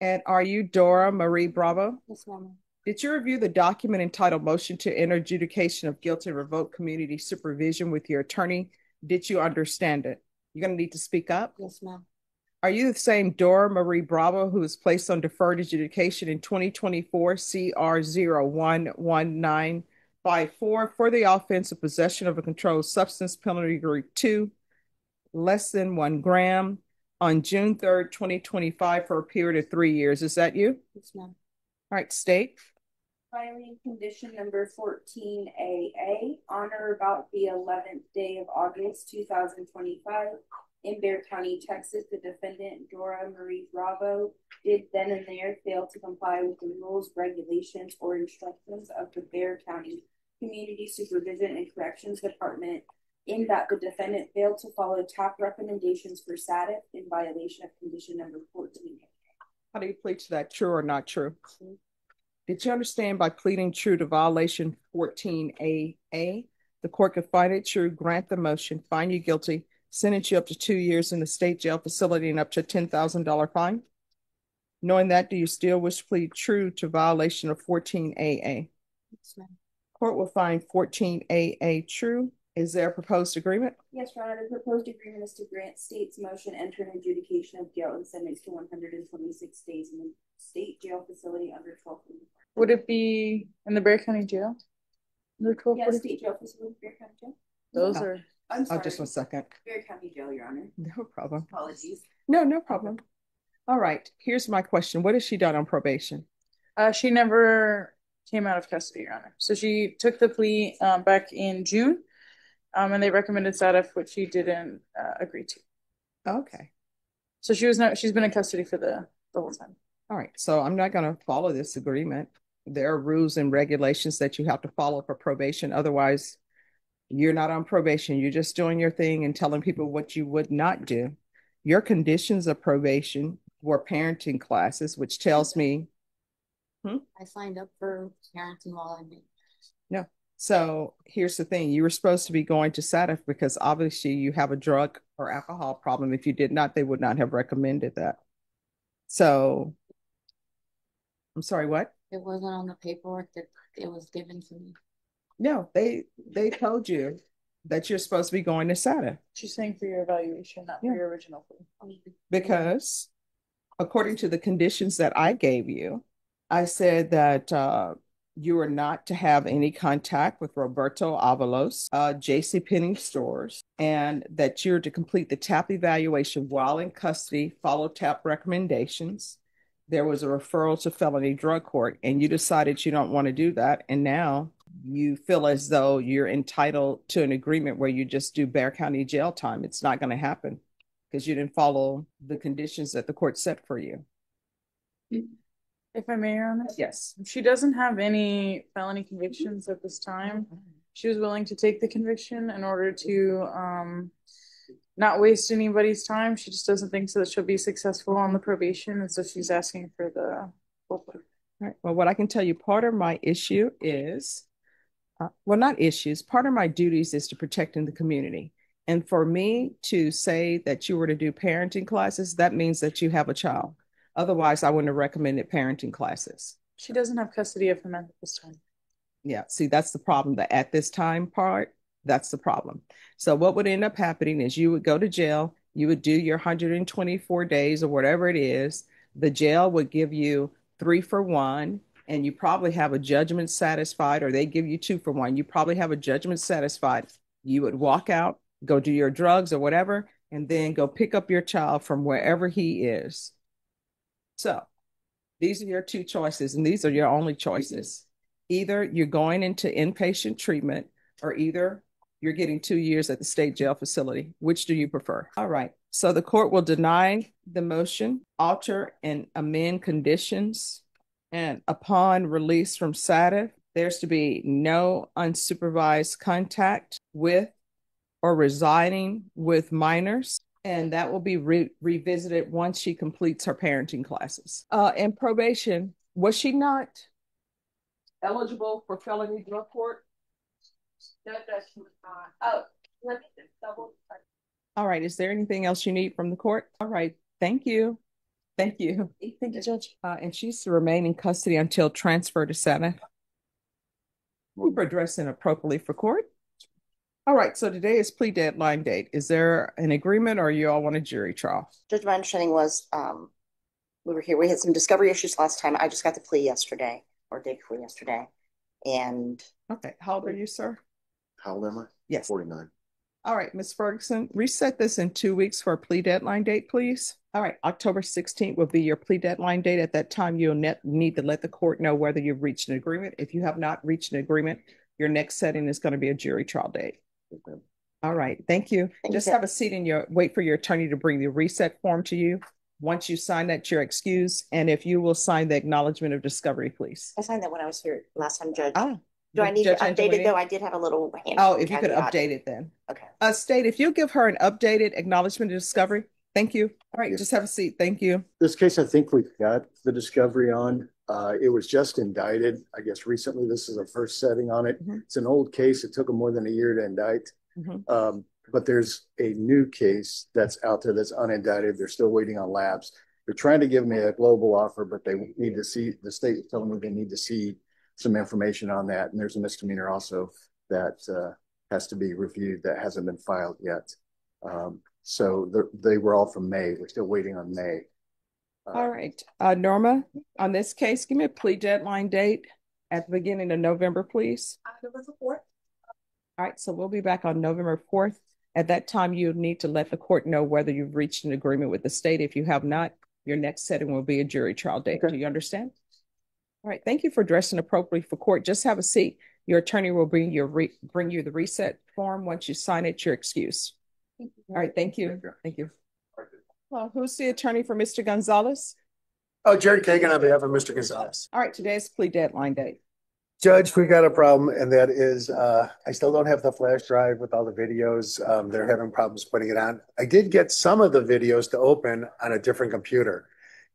And are you Dora Marie Bravo? Yes, ma'am. Did you review the document entitled Motion to Enter Adjudication of Guilt and Revoke Community Supervision with your attorney? Did you understand it? You're going to need to speak up. Yes, ma'am. Are you the same Dora Marie Bravo who was placed on deferred adjudication in 2024 CR 011954 for the offense of possession of a controlled substance penalty group 2, less than 1 gram, on June 3rd, 2025 for a period of 3 years? Is that you? Yes, ma'am. All right, state. Filing condition number 14AA, on or about the 11th day of August 2025 in Bexar County, Texas, the defendant, Dora Marie Bravo, did then and there fail to comply with the rules, regulations, or instructions of the Bexar County Community Supervision and Corrections Department, in that the defendant failed to follow TAP recommendations for SATIF in violation of condition number 14A. How do you plead to that? True or not true? Did you understand by pleading true to violation 14AA, the court could find it true, grant the motion, find you guilty, sentence you up to 2 years in the state jail facility and up to a $10,000 fine? Knowing that, do you still wish to plead true to violation of 14AA? Yes, ma'am. Court will find 14AA true. Is there a proposed agreement? Yes, Your Honor. The proposed agreement is to grant state's motion, enter an adjudication of guilt, and sentence to 126 days in the state jail facility under 12. Would it be in the Bexar County Jail? The Yes, state jail facility, Bexar County Jail. Those No. are. I'm sorry. Just 1 second. Bexar County Jail, Your Honor. No problem. Apologies. No problem. All right. Here's my question. What has she done on probation? She never came out of custody, Your Honor. So she took the plea back in June, and they recommended SATIF, which she didn't agree to. Okay. So she's been in custody for the whole time. All right. So I'm not going to follow this agreement. There are rules and regulations that you have to follow for probation. Otherwise, you're not on probation. You're just doing your thing and telling people what you would not do. Your conditions of probation were parenting classes, which tells me. I signed up for parenting while I'm in. No. So here's the thing. You were supposed to be going to SATIF because obviously you have a drug or alcohol problem. If you did not, they would not have recommended that. So I'm sorry, what? It wasn't on the paperwork that it was given to me. No, they told you that you're supposed to be going to SATA She's saying for your evaluation, not for your original plea. because according to the conditions that I gave you, I said that you are not to have any contact with Roberto Avalos, JCPenney stores, and that you're to complete the TAP evaluation while in custody, follow TAP recommendations. There was a referral to felony drug court, and you decided you don't want to do that. And now you feel as though you're entitled to an agreement where you just do Bexar County jail time. It's not going to happen because you didn't follow the conditions that the court set for you. If I may, Your Honor? Yes. She doesn't have any felony convictions at this time. She was willing to take the conviction in order to not waste anybody's time. She just doesn't think so that she'll be successful on the probation, and so she's asking for the full plea. All right. Well, what I can tell you, part of my issue is, well, not issues, part of my duties is to protecting the community. And for me to say that you were to do parenting classes, that means that you have a child. Otherwise, I wouldn't have recommended parenting classes. She doesn't have custody of him at this time. Yeah, see, that's the problem. The at this time part, that's the problem. So what would end up happening is you would go to jail, you would do your 124 days or whatever it is. The jail would give you 3 for 1, and you probably have a judgment satisfied, or they give you 2 for 1. You probably have a judgment satisfied. You would walk out, go do your drugs or whatever, and then go pick up your child from wherever he is. So these are your two choices, and these are your only choices. Either you're going into inpatient treatment, or either you're getting 2 years at the state jail facility. Which do you prefer? All right. So the court will deny the motion, alter and amend conditions, and upon release from SATIF, there's to be no unsupervised contact with or residing with minors. And that will be revisited once she completes her parenting classes. In probation, was she not eligible for felony drug court? No, she was not. Oh, let me just double check. All right. Is there anything else you need from the court? All right. Thank you. Thank you. Thank you, Judge. And she's to remain in custody until transfer to Santa. Keep her dressing appropriately for court. All right, so today is plea deadline date. Is there an agreement or you all want a jury trial? Judge, my understanding was we were here. We had some discovery issues last time. I just got the plea yesterday or day before yesterday. And Okay, how old are you, sir? How old am I? Yes. 49. All right, Ms. Ferguson, reset this in 2 weeks for a plea deadline date, please. All right, October 16th will be your plea deadline date. At that time, you'll need to let the court know whether you've reached an agreement. If you have not reached an agreement, your next setting is going to be a jury trial date. Okay. All right, thank you. Just have a seat and wait for your attorney to bring the reset form to you. Once you sign that, you're excused. And if you will sign the acknowledgement of discovery, please. I signed that when I was here last time, Judge. Ah, do I need to update it though? I did have a little hand. Oh, if you could update it then. Okay. State, if you give her an updated acknowledgement of discovery, thank you. All right, just have a seat. Thank you. This case, I think we've got the discovery on. It was just indicted, I guess, recently. This is a first setting on it. It's an old case. It took them more than a year to indict. But there's a new case that's out there that's unindicted. They're still waiting on labs. They're trying to give me a global offer, but they need to see, the state is telling me they need to see some information on that. And there's a misdemeanor also that has to be reviewed that hasn't been filed yet. So they were all from May. We're still waiting on May. All right. Norma, on this case, give me a plea deadline date at the beginning of November, please. November 4th. All right, so we'll be back on November 4th. At that time, you need to let the court know whether you've reached an agreement with the state. If you have not, your next setting will be a jury trial date. Okay. Do you understand? All right, thank you for dressing appropriately for court. Just have a seat. Your attorney will bring you the reset form. Once you sign it, you're excused. All right, thank you. Thank you. Well, who's the attorney for Mr. Gonzalez? Oh, Jared Kagan on behalf of Mr. Gonzalez. All right, today's plea deadline date. Judge, we got a problem, and that is I still don't have the flash drive with all the videos. They're having problems putting it on. I did get some of the videos to open on a different computer.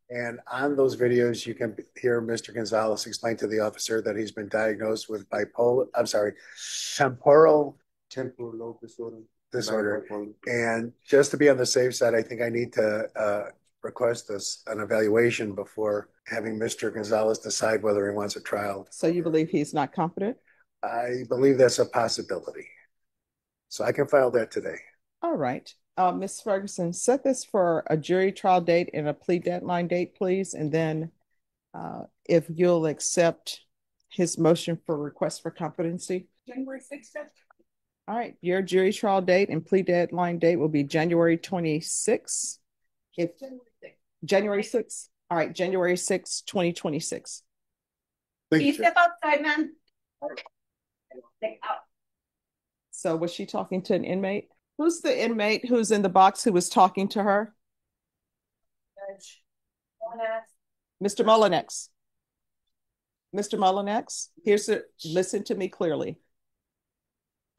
And on those videos, you can hear Mr. Gonzalez explain to the officer that he's been diagnosed with temporal disorder. And just to be on the safe side, I think I need to request an evaluation before having Mr. Gonzalez decide whether he wants a trial. So you believe he's not competent? I believe that's a possibility. So I can file that today. All right. Ms. Ferguson, set this for a jury trial date and a plea deadline date, please. And then if you'll accept his motion for request for competency. January 6th. All right. Your jury trial date and plea deadline date will be January 26th. January 6th. All right. January 6th, 2026. Thank you. Step outside, man. So was she talking to an inmate? Who's the inmate who's in the box who was talking to her? Mr. Mullinex. Mr. Mullinex, listen to me clearly.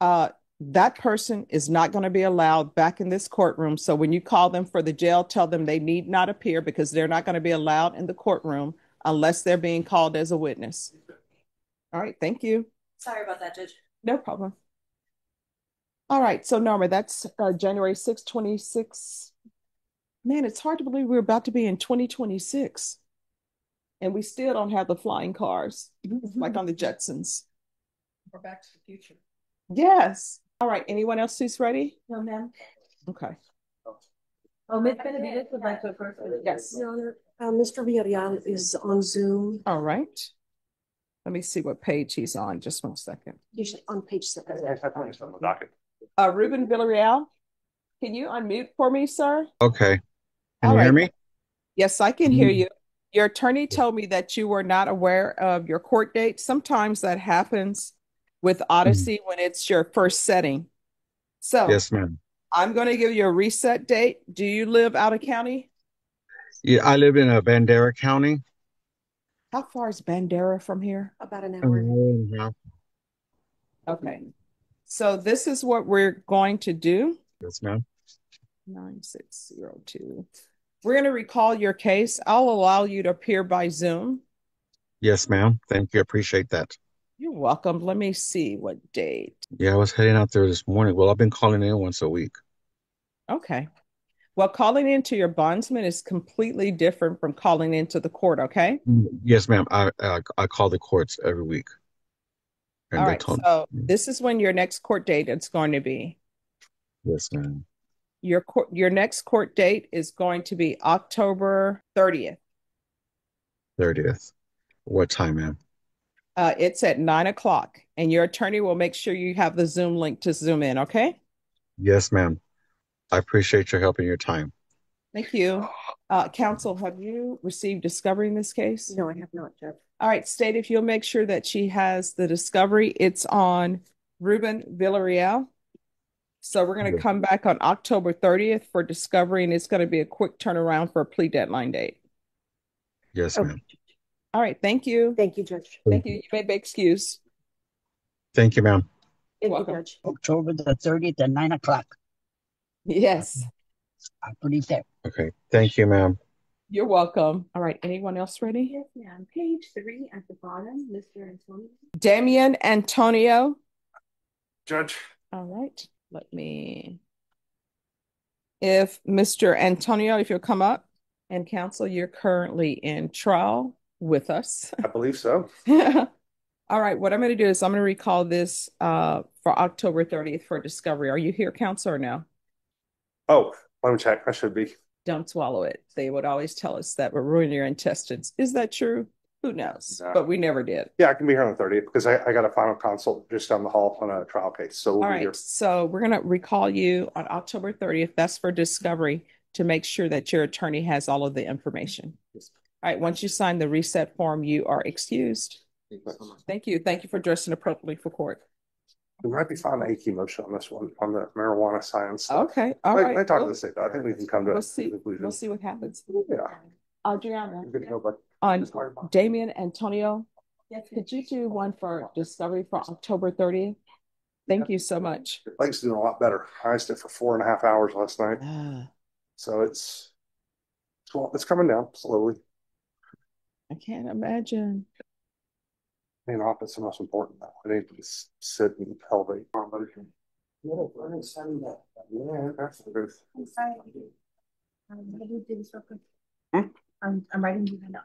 That person is not going to be allowed back in this courtroom. So when you call them for the jail, tell them they need not appear because they're not going to be allowed in the courtroom unless they're being called as a witness. All right. Thank you. Sorry about that, Judge. No problem. All right. So Norma, that's January 6, 26. Man, it's hard to believe we're about to be in 2026 and we still don't have the flying cars like on the Jetsons. We're back to the future. Yes. All right. Anyone else who's ready? No, ma'am. Okay. Oh, Ms. Benavides would like to first. Yes. Your Honor, Mr. Villarreal is on Zoom. All right. Let me see what page he's on. Just 1 second. Usually on page 7. Ruben Villarreal, can you unmute for me, sir? Okay. Can you hear me? Yes, I can hear you. Your attorney told me that you were not aware of your court date. Sometimes that happens with Odyssey when it's your first setting. So Yes, ma'am. I'm going to give you a reset date. Do you live out of county? Yeah, I live in Bandera County. How far is Bandera from here? About an An hour. hour and a half. Okay. So this is what we're going to do. Yes, ma'am. 9602. We're going to recall your case. I'll allow you to appear by Zoom. Yes, ma'am. Thank you. Appreciate that. You're welcome. Let me see what date. Yeah, I was heading out there this morning. Well, I've been calling in once a week. Okay. Well, calling into your bondsman is completely different from calling into the court, okay? Yes, ma'am. I call the courts every week, All and they right. told So me. this is when your next court date is going to be. Yes, ma'am. Your next court date is going to be October 30th. 30th. What time, ma'am? It's at 9 o'clock, and your attorney will make sure you have the Zoom link to Zoom in, okay? Yes, ma'am. I appreciate your help and your time. Thank you. Counsel, have you received discovery in this case? No, I have not, Judge. All right, State, if you'll make sure that she has the discovery, it's on Ruben Villarreal. So we're going to Yes, come back on October 30th for discovery, and it's going to be a quick turnaround for a plea deadline date. yes, Okay. ma'am. All right, thank you. Thank you, Judge. Thank you. You may be excused. Thank you, ma'am. Thank you, Welcome. Judge. October the 30th at 9 o'clock. Yes, I put it there. Okay. Thank you, ma'am. you're welcome. All right, anyone else ready? Yes, ma'am. Page 3 at the bottom, Mr. Antonio. Damian Antonio. Judge. All right, if Mr. Antonio, if you'll come up, and counsel, you're currently in trial with us. I believe so. All right, what I'm going to do is I'm going to recall this for October 30th for discovery. Are you here, counsel, or no? Oh, let me check. I should be. Don't swallow it. They would always tell us that we're ruining your intestines. Is that true? Who knows? No. But we never did. Yeah, I can be here on the 30th because I got a final consult just down the hall on a trial case. So we'll All be right, here. so we're going to recall you on October 30th. That's for discovery to make sure that your attorney has all of the information. All right, once you sign the reset form, you are excused. Thank you. Thank you for dressing appropriately for court. We might be filing an AQ motion on this one on the marijuana science stuff. Okay, all right. I talked to the state. I think we can come to We'll a see. conclusion. We'll see what happens. Yeah. Adriana, Good to go, bud. on Damian Antonio, could you do one for discovery for October 30th? Thank you so much. Leg's doing a lot better. I iced it for 4.5 hours last night. Ah, So it's coming down slowly. I can't imagine. Being off is the most important now. I need to just sit and elevate. Yeah, that's the truth. I'm sorry. Who did this real quick? Hmm? I'm writing you now.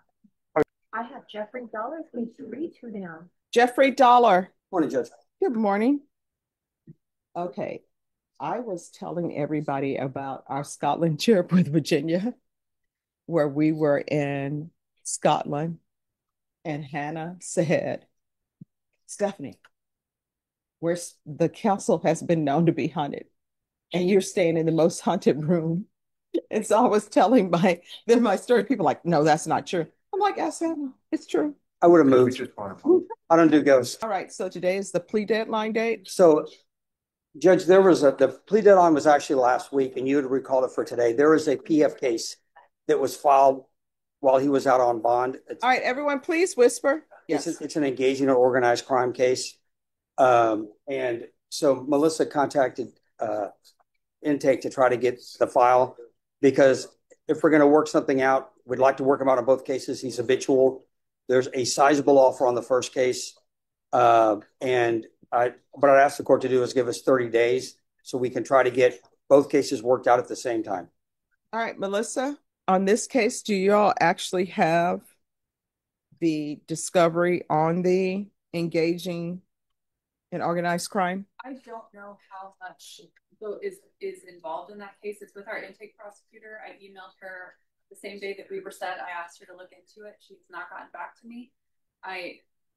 I have Jeffrey Dollar. Please read two down. Jeffrey Dollar. Morning, Judge. Good morning. Okay. I was telling everybody about our Scotland trip with Virginia, where we were in Scotland, and Hannah said, Stephanie, where the castle has been known to be haunted, and you're staying in the most haunted room. And so I was telling my story. People like, no, that's not true. I'm like, yes, Hannah, it's true. I would have moved. I don't do ghosts. All right. So today is the plea deadline date. So, Judge, the plea deadline was actually last week, and you would recall it for today. There is a PF case that was filed while he was out on bond. All right, everyone, please whisper. Yes. It's an engaging or organized crime case. And so Melissa contacted intake to try to get the file, because if we're going to work something out, we'd like to work him out on both cases. He's habitual. There's a sizable offer on the first case. What I'd ask the court to do is give us 30 days so we can try to get both cases worked out at the same time. All right, Melissa, on this case, do you all actually have the discovery on the engaging in organized crime? I don't know how much is involved in that case. It's with our intake prosecutor. I emailed her the same day that we were set. I asked her to look into it. She's not gotten back to me. I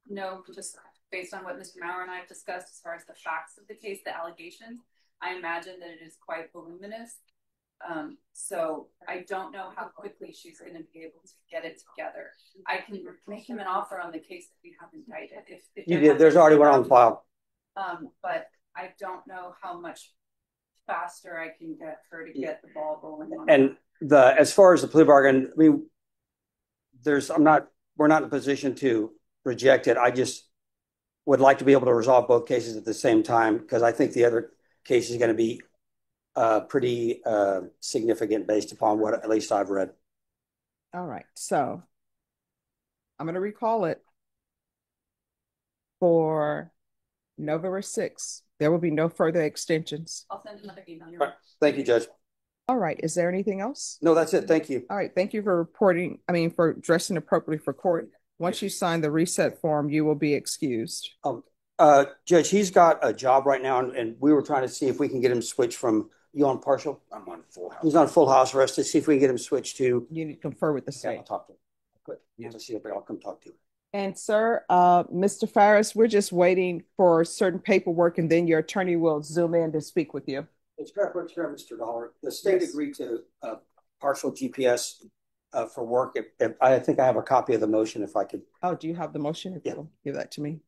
know, just based on what Mr. Maurer and I have discussed as far as the facts of the case, the allegations, I imagine that it is quite voluminous. So I don't know how quickly she's going to be able to get it together. I can make him an offer on the case that we have indicted. If You did. There's already one on file. But I don't know how much faster I can get her to get the ball rolling. And as far as the plea bargain, I mean, we're not in a position to reject it. I just would like to be able to resolve both cases at the same time, because I think the other case is going to be pretty significant based upon what at least I've read. All right, so I'm going to recall it for November 6th. There will be no further extensions. I'll send another email. Right. Thank you, Judge. All All right. Is there anything else? No, that's it. Thank you. All right. Thank you for reporting. For dressing appropriately for court. Once you sign the reset form, you will be excused. Judge, he's got a job right now, and we were trying to see if we can get him switched from, you on partial? I'm on full house. He's on full house arrest to see if we can get him switched to. You need to confer with the Yeah, state. I'll talk to him. Good. Yeah, let's see if I'll come talk to him. And sir, Mr. Farris, we're just waiting for certain paperwork, and then your attorney will zoom in to speak with you. It's correct, Mr. Dollar. The state agreed to partial GPS for work. If I think I have a copy of the motion if I could. Oh, do you have the motion? Yeah. Give that to me.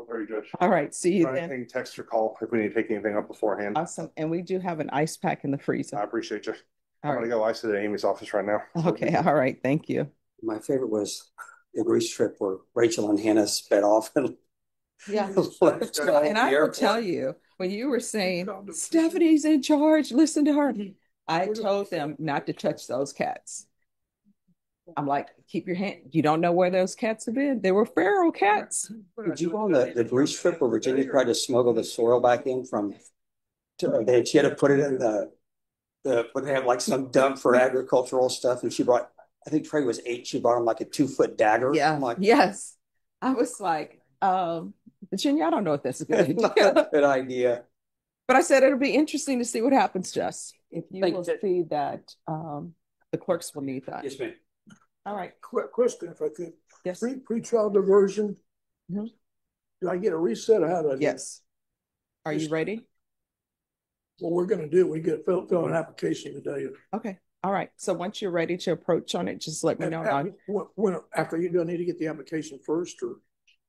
Very good. All right. See you then. Anything, text or call if we need to take anything up beforehand. Awesome. And we do have an ice pack in the freezer. I appreciate you. All I'm going to go ice it at Amy's office right now. Okay. All right. Thank you. My favorite was the Greece trip where Rachel and Hannah sped off and yeah. And I will tell you, when you were saying Stephanie's in charge, listen to her. I told them not to touch those cats. I'm like, keep your hand. You don't know where those cats have been. They were feral cats. Did you go on the Greece trip where Virginia tried to smuggle the soil back in from? She had to put it in but they have like some dump for agricultural stuff, and she brought. I think Trey was 8. She brought him like a 2-foot dagger. Yeah. I'm like, yes. I was like, Virginia, I don't know if that's a good idea. Not a good idea. But I said it'll be interesting to see what happens, Jess. If you will see that, the clerks will need that. Yes, ma'am. All right. Question, if I could. Yes. Pre-trial diversion. Mm-hmm. Do I get a reset or how do I do it? Yes. Are you ready? What we're going to do, we get fill an application today. Okay. All right. So once you're ready to approach on it, just let me know. After you do, I need to get the application first, or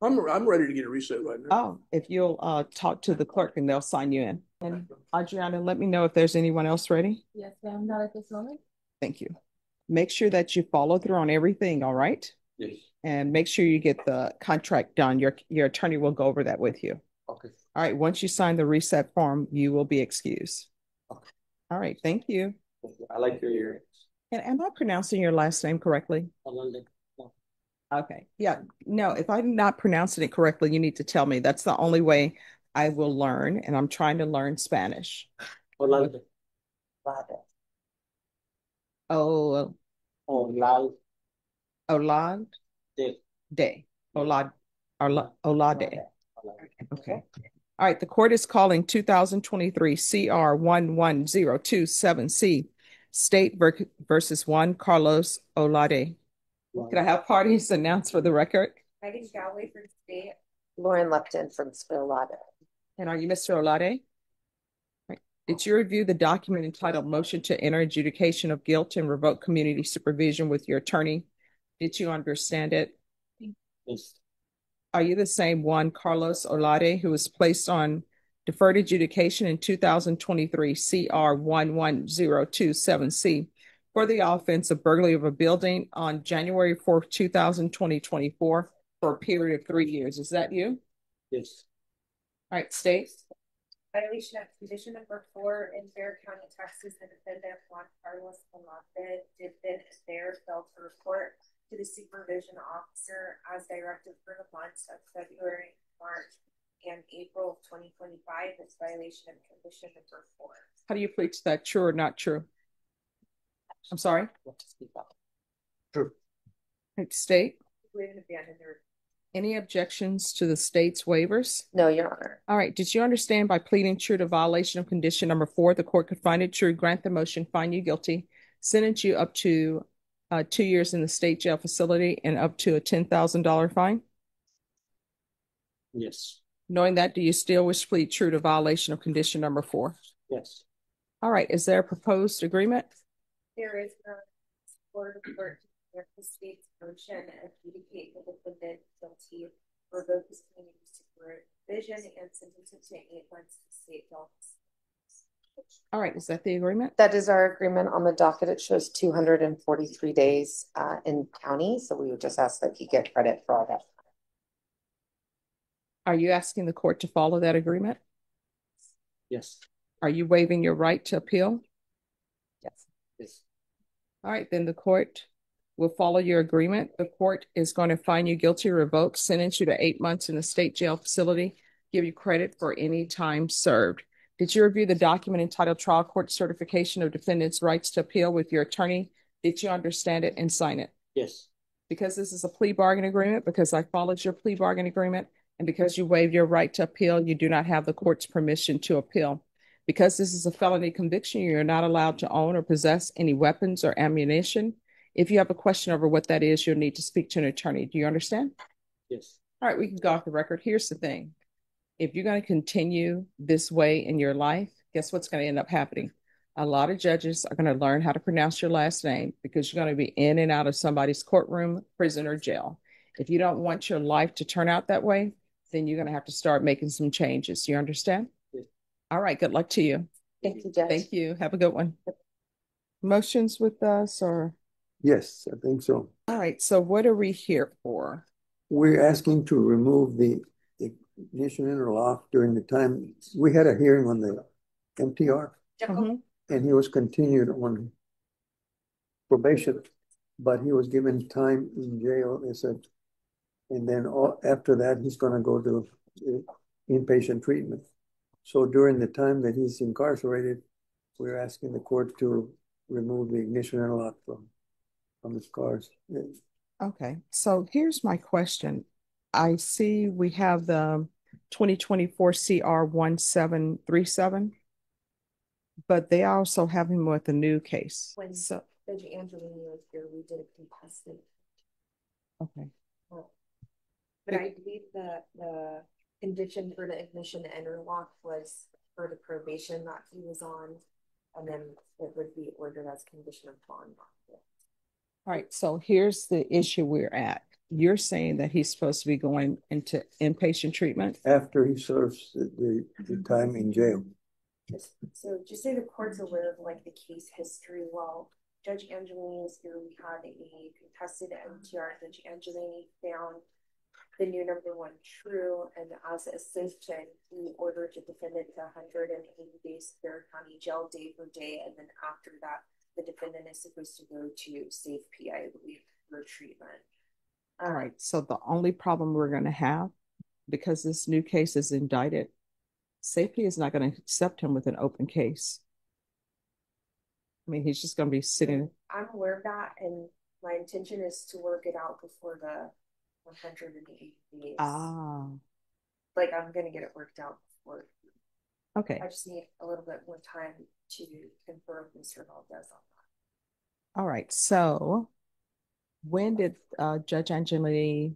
I'm ready to get a reset right now. Oh, if you'll talk to the clerk and they'll sign you in. And Adriana, let me know if there's anyone else ready. Yes, ma'am. Not at this moment. Thank you. Make sure that you follow through on everything. All right. Yes. And make sure you get the contract done. Your attorney will go over that with you. Okay. All right. Once you sign the reset form, you will be excused. Okay. All right. Thank you. I like your earrings. And am I pronouncing your last name correctly? Okay. Yeah. No, if I'm not pronouncing it correctly, you need to tell me. That's the only way I will learn. And I'm trying to learn Spanish. Olade. Oh. Olade. Olade. De. Olade. Olade. Okay. All right. The court is calling 2023 CR 11027C State versus Juan Carlos Olade. Can I have parties announced for the record? Megan Galloway from State. Lauren Lupton from Olade. And are you Mr. Olade? Right. Did you review the document entitled Motion to Enter Adjudication of Guilt and Revoke Community Supervision with your attorney? Did you understand it? Yes. Are you the same Juan Carlos Olade who was placed on deferred adjudication in 2023 CR 11027C for the offense of burglary of a building on January 4th, 2024 for a period of 3 years? Is that you? Yes. All right, state. Violation of condition number 4 in Bexar County, Texas. The defendant Juan Carlos Olade did then and there failed to report to the supervision officer as directed for the months of February, March, and April of 2025. This violation of condition number 4. How do you plead to that? True or not true? I'm sorry? True. State. Abandoned. Any objections to the state's waivers? No, Your Honor. All right. Did you understand by pleading true to violation of condition number 4, the court could find it true, grant the motion, find you guilty, sentence you up to 2 years in the state jail facility and up to a $10,000 fine? Yes. Knowing that, do you still wish to plead true to violation of condition number 4? Yes. All right. Is there a proposed agreement? There is no support of court to the state's motion and adjudicate the defendant guilty, revoke his community supervision, and sentence him to 8 months in state jail. All right. Is that the agreement? That is our agreement. On the docket, it shows 243 days in county. So we would just ask that he get credit for all that. Are you asking the court to follow that agreement? Yes. Are you waiving your right to appeal? Yes. Yes. All right, then the court will follow your agreement. The court is going to find you guilty, revoke, sentence you to 8 months in a state jail facility, give you credit for any time served. Did you review the document entitled Trial Court Certification of Defendant's Rights to Appeal with your attorney? Did you understand it and sign it? Yes. Because this is a plea bargain agreement, because I followed your plea bargain agreement, and because you waived your right to appeal, you do not have the court's permission to appeal. Because this is a felony conviction, you're not allowed to own or possess any weapons or ammunition. If you have a question over what that is, you'll need to speak to an attorney. Do you understand? Yes. All right, we can go off the record. Here's the thing. If you're going to continue this way in your life, guess what's going to end up happening? A lot of judges are going to learn how to pronounce your last name because you're going to be in and out of somebody's courtroom, prison, or jail. If you don't want your life to turn out that way, then you're going to have to start making some changes. You understand? Yes. All right. Good luck to you. Thank you, Judge. Thank you. Have a good one. Motions with us or? Yes, I think so. All right. So what are we here for? We're asking to remove the ignition interlock during the time. We had a hearing on the MTR and he was continued on probation, but he was given time in jail, they said. And then after that, he's going to go to inpatient treatment. So during the time that he's incarcerated, we're asking the court to remove the ignition interlock from his cars. Okay, so here's my question. I see we have the 2024 CR 1737, but they also have him with a new case. When So, Judge Angelini was here, we did a contested. okay. But I believe that the condition for the ignition interlock was for the probation that he was on, and then it would be ordered as condition of bond. All right, so here's the issue we're at. You're saying that he's supposed to be going into inpatient treatment? After he serves the time in jail. So just say the court's aware of like the case history. While Judge Angelini was here, we had a contested MTR. Judge Angelini found the new number one true, and as a assistant, he ordered the defendant to 180 days Fair County jail day for day, and then after that, the defendant is supposed to go to safe PI, I believe, for treatment. All right, so the only problem we're going to have, because this new case is indicted, safety is not going to accept him with an open case. I mean, he's just going to be sitting. I'm aware of that, and my intention is to work it out before the 180 days. Ah. Like, I'm going to get it worked out before. Okay. I just need a little bit more time to confirm Mr. Valdez on that. All right, so when did Judge Angelini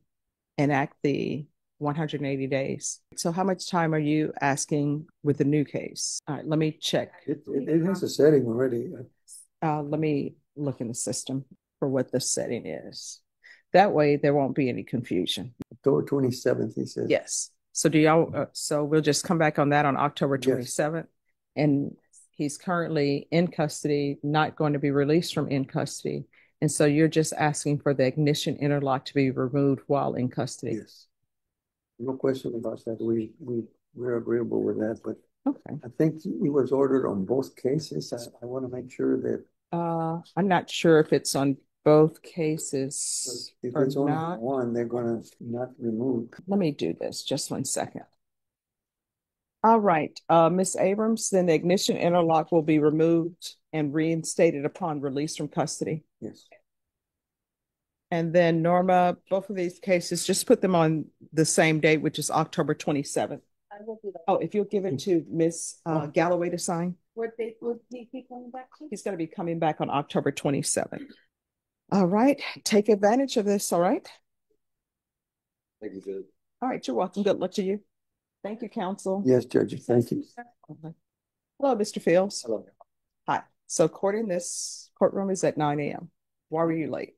enact the 180 days? So how much time are you asking with the new case? All right, let me check. It has a setting already. Let me look in the system for what the setting is. That way there won't be any confusion. October 27th, he said. Yes. So do y'all, so we'll just come back on that on October 27th. Yes. And he's currently in custody, not going to be released from in custody. And so you're just asking for the ignition interlock to be removed while in custody. Yes. No question about that. We're agreeable with that, but okay. I think he was ordered on both cases. I want to make sure that I'm not sure if it's on both cases. If it's on one, they're going to not remove. Let me do this. Just 1 second. All right, Ms. Abrams, then the ignition interlock will be removed and reinstated upon release from custody. Yes. And then Norma, both of these cases, just put them on the same date, which is October 27th. I will do that. Oh, if you'll give it to Ms. Galloway to sign. What date would he be coming back to? He's going to be coming back on October 27th. All right, take advantage of this, all right? Thank you, Judge. All right, you're welcome. Good luck to you. Thank you, counsel. Yes, Judge, thank you. Hello, Mr. Fields. Hello. Hi. So court in this courtroom is at 9 a.m. Why were you late?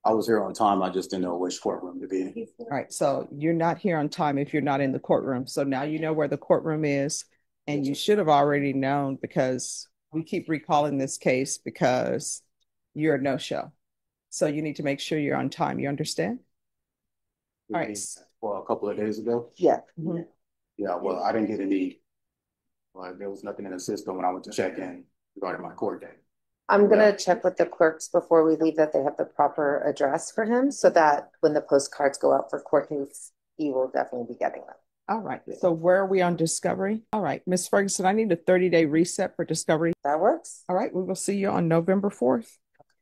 I was here on time. I just didn't know which courtroom to be in. All right, so you're not here on time if you're not in the courtroom. So now you know where the courtroom is, and you should have already known because we keep recalling this case because you're a no-show. So you need to make sure you're on time. You understand? All right. Well, a couple of days ago. Yeah. Yeah, well, I didn't get any, well, there was nothing in the system when I went to check in regarding my court date. I'm going to check with the clerks before we leave that they have the proper address for him so that when the postcards go out for court dates, he will definitely be getting them. All right. So where are we on discovery? All right, Ms. Ferguson, I need a 30-day reset for discovery. That works. All right, we will see you on November 4th.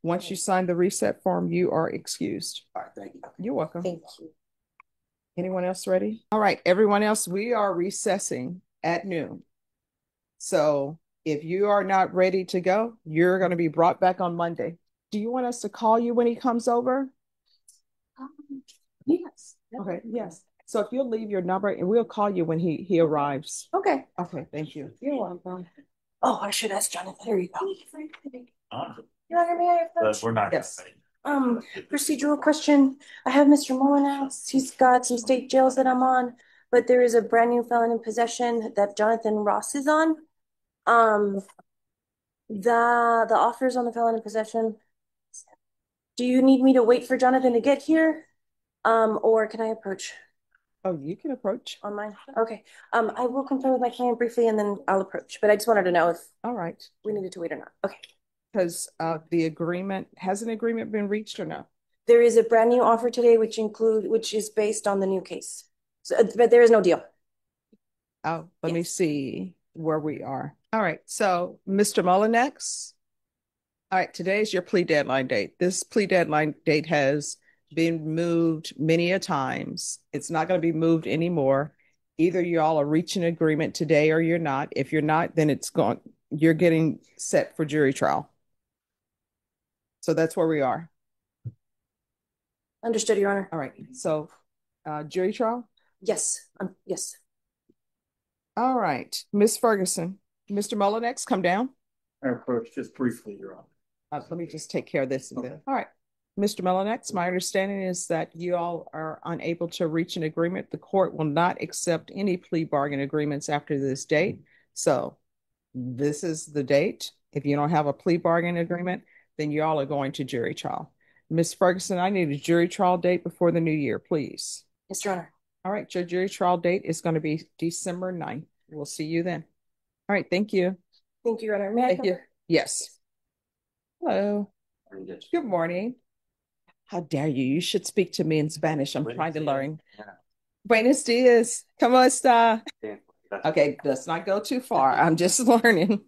Once you sign the reset form, you are excused. All right, thank you. You're welcome. Thank you. Anyone else ready? All right, everyone else, we are recessing at noon. So if you are not ready to go, you're going to be brought back on Monday. Do you want us to call you when he comes over? Yes. Okay, yes. So if you'll leave your number and we'll call you when he arrives. Okay. Okay, thank you. You're welcome. Oh, I should ask Jonathan. There you go. Your Honor, may I approach? We're not. Yes. Procedural question. I have Mr. Molinax. He's got some state jails that I'm on, but there is a brand new felon in possession that Jonathan Ross is on. The offers on the felon in possession. Do you need me to wait for Jonathan to get here? Or can I approach Oh, you can approach. online? Okay. I will confirm with my client briefly and then I'll approach. But I just wanted to know if All right. we needed to wait or not. Okay. Because the agreement, has an agreement been reached or no? There is a brand new offer today, which is based on the new case. So, but there is no deal. Oh, let me see where we are. All right. So, Mr. Mullinex. All right. Today is your plea deadline date. This plea deadline date has been moved many a times. It's not going to be moved anymore. Either you all are reaching agreement today or you're not. If you're not, then it's gone. You're getting set for jury trial. So that's where we are. Understood, Your Honor. All right. So, jury trial? Yes. Yes. All right. Miss Ferguson. Mr. Mullinex, come down. I approach just briefly, Your Honor. Let me just take care of this. Okay. All right. Mr. Mullinex, my understanding is that you all are unable to reach an agreement. The court will not accept any plea bargain agreements after this date. So this is the date. If you don't have a plea bargain agreement, then you all are going to jury trial. Miss Ferguson, I need a jury trial date before the new year, please. Yes, Your Honor. All right. Your jury trial date is going to be December 9th. We'll see you then. All right. Thank you. Thank you, Your Honor. May I Thank you. Yes. Hello. Good morning. How dare you? You should speak to me in Spanish. I'm trying to learn. Buenos dias. ¿Cómo está? Okay, let's not go too far. I'm just learning.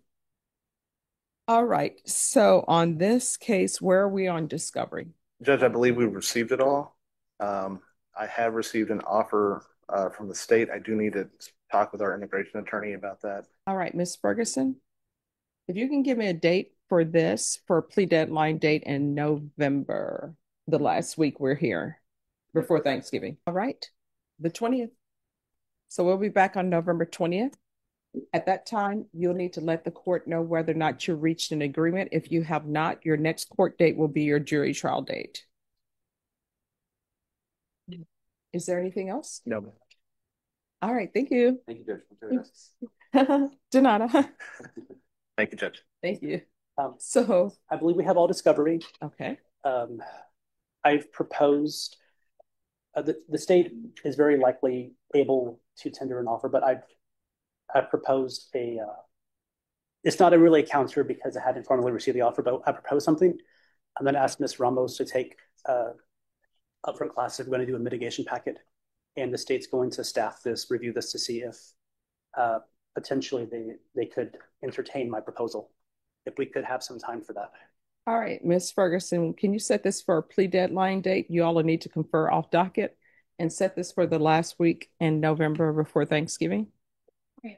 All right. So on this case, where are we on discovery? Judge, I believe we received it all. I have received an offer from the state. I do need to talk with our immigration attorney about that. All right, Miss Ferguson, if you can give me a date for this, for a plea deadline date in November, the last week we're here before Thanksgiving. All right, the 20th. So we'll be back on November 20th. At that time, you'll need to let the court know whether or not you reached an agreement. If you have not, your next court date will be your jury trial date. Is there anything else? No. All right, thank you. Thank you, Judge. De nada. Thank you, Judge. Thank you. So I believe we have all discovery. Okay. I've proposed the state is very likely able to tender an offer, but I've proposed it's not a really a counter because I hadn't formally received the offer, but I proposed something. I'm going to ask Ms. Ramos to take upfront classes. We're going to do a mitigation packet, and the state's going to staff this, review this to see if potentially they could entertain my proposal, if we could have some time for that. All right, Ms. Ferguson, can you set this for a plea deadline date? You all will need to confer off docket and set this for the last week in November before Thanksgiving. Okay.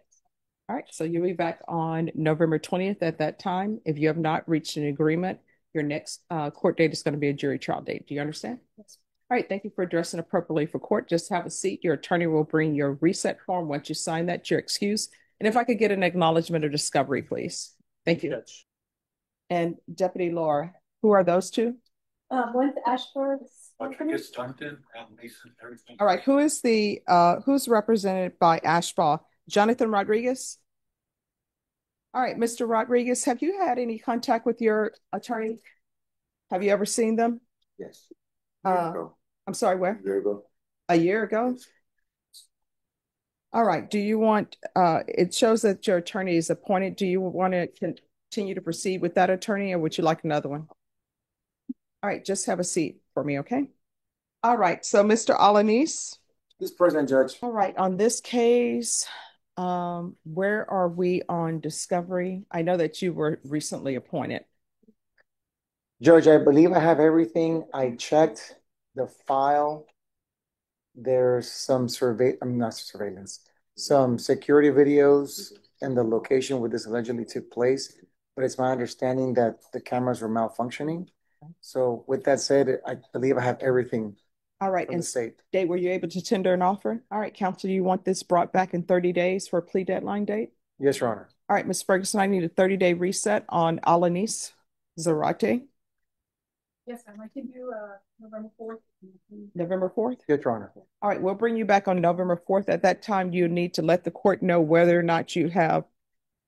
All right, so you'll be back on November 20th at that time. If you have not reached an agreement, your next court date is going to be a jury trial date. Do you understand? Yes. All right, thank you for addressing appropriately for court. Just have a seat. Your attorney will bring your reset form. Once you sign that, your excuse. And if I could get an acknowledgement of discovery, please. Thank you. Judge. And Deputy Laura, who are those two? One's Ashford. All right, who is the who's represented by Ashbaugh? Jonathan Rodriguez? All right, Mr. Rodriguez, have you had any contact with your attorney? Have you ever seen them? Yes. I'm sorry, where? A year ago. A year ago? All right, do you want, it shows that your attorney is appointed. Do you want to continue to proceed with that attorney, or would you like another one? All right, just have a seat for me, okay? All right, so Mr. Alanis, This President Judge. All right, on this case, where are we on discovery? I know that you were recently appointed. Judge, I believe I have everything. I checked the file. There's some not surveillance, some security videos and the location where this allegedly took place. But it's my understanding that the cameras were malfunctioning. So with that said, I believe I have everything. All right, and state. Date, were you able to tender an offer? All right, counsel, you want this brought back in 30 days for a plea deadline date? Yes, Your Honor. All right, Ms. Ferguson, I need a 30-day reset on Alanis Zarate. Yes, ma'am. I can do November 4th. November 4th? Yes, Your Honor. All right, we'll bring you back on November 4th. At that time, you need to let the court know whether or not you have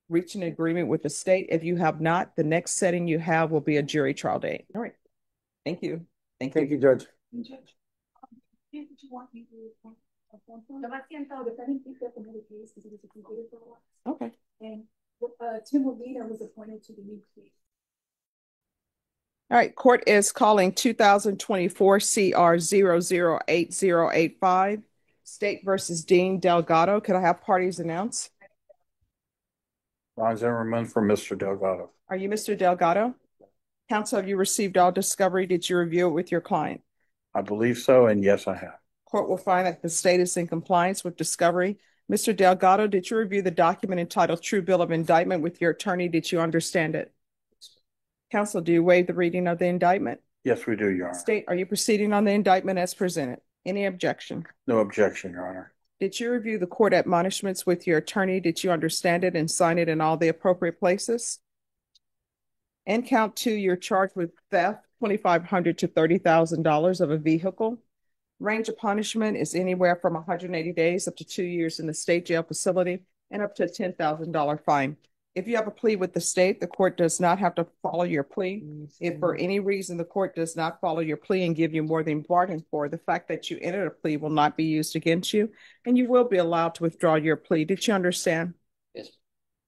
reached an agreement with the state. If you have not, the next setting you have will be a jury trial date. All right. Thank you. Thank you, Judge. Judge, did you want me to the defendant picked up another case because he was a computer for a while. Okay. And Tim Molina was appointed to the new case. All right, court is calling 2024 CR 008085, State versus Dean Delgado. Could I have parties announce? Ron Zimmerman for Mr. Delgado. Are you Mr. Delgado? Counsel, have you received all discovery? Did you review it with your client? I believe so, and yes, I have. Court will find that the state is in compliance with discovery. Mr. Delgado, did you review the document entitled True Bill of Indictment with your attorney? Did you understand it? Counsel, do you waive the reading of the indictment? Yes, we do, Your Honor. State, are you proceeding on the indictment as presented? Any objection? No objection, Your Honor. Did you review the court admonishments with your attorney? Did you understand it and sign it in all the appropriate places? And count two, you're charged with theft, $2,500 to $30,000 of a vehicle. Range of punishment is anywhere from 180 days up to 2 years in the state jail facility and up to a $10,000 fine. If you have a plea with the state, the court does not have to follow your plea. If for any reason the court does not follow your plea and give you more than you bargained for, the fact that you entered a plea will not be used against you, and you will be allowed to withdraw your plea. Did you understand? Yes.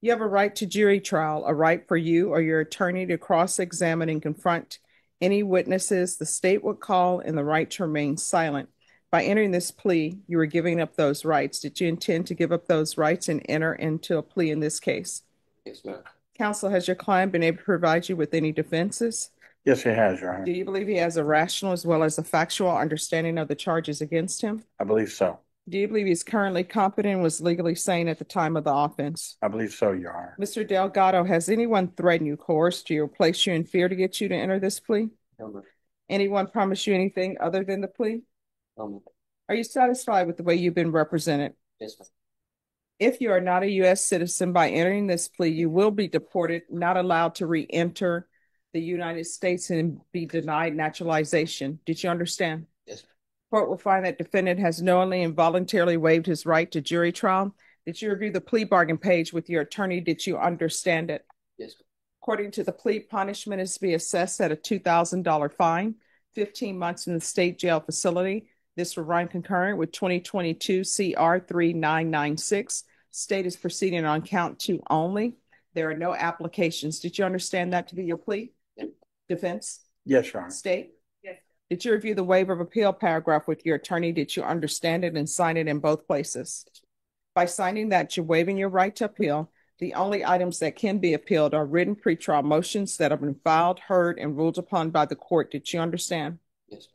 You have a right to jury trial, a right for you or your attorney to cross-examine and confront any witnesses the state would call, and the right to remain silent. By entering this plea, you are giving up those rights. Did you intend to give up those rights and enter into a plea in this case? Yes, ma'am. Counsel, has your client been able to provide you with any defenses? Yes, he has, Your Honor. Do you believe he has a rational as well as a factual understanding of the charges against him? I believe so. Do you believe he's currently competent and was legally sane at the time of the offense? I believe so, Your Honor. Mr. Delgado, has anyone threatened you, coerced you, or placed you in fear to get you to enter this plea? No, ma'am. Anyone promised you anything other than the plea? No, ma'am. Are you satisfied with the way you've been represented? Yes, ma'am. If you are not a U.S. citizen, by entering this plea, you will be deported, not allowed to re-enter the United States, and be denied naturalization. Did you understand? Yes, ma'am. Court will find that defendant has knowingly and voluntarily waived his right to jury trial. Did you review the plea bargain page with your attorney? Did you understand it? Yes, ma'am. According to the plea, punishment is to be assessed at a $2,000 fine, 15 months in the state jail facility. This will run concurrent with 2022 CR 3996. State is proceeding on count two only. There are no applications. Did you understand that to be your plea? Yes. Defense? Yes, Your Honor. State? Yes. Did you review the waiver of appeal paragraph with your attorney? Did you understand it and sign it in both places? By signing that, you're waiving your right to appeal. The only items that can be appealed are written pretrial motions that have been filed, heard, and ruled upon by the court. Did you understand? Yes.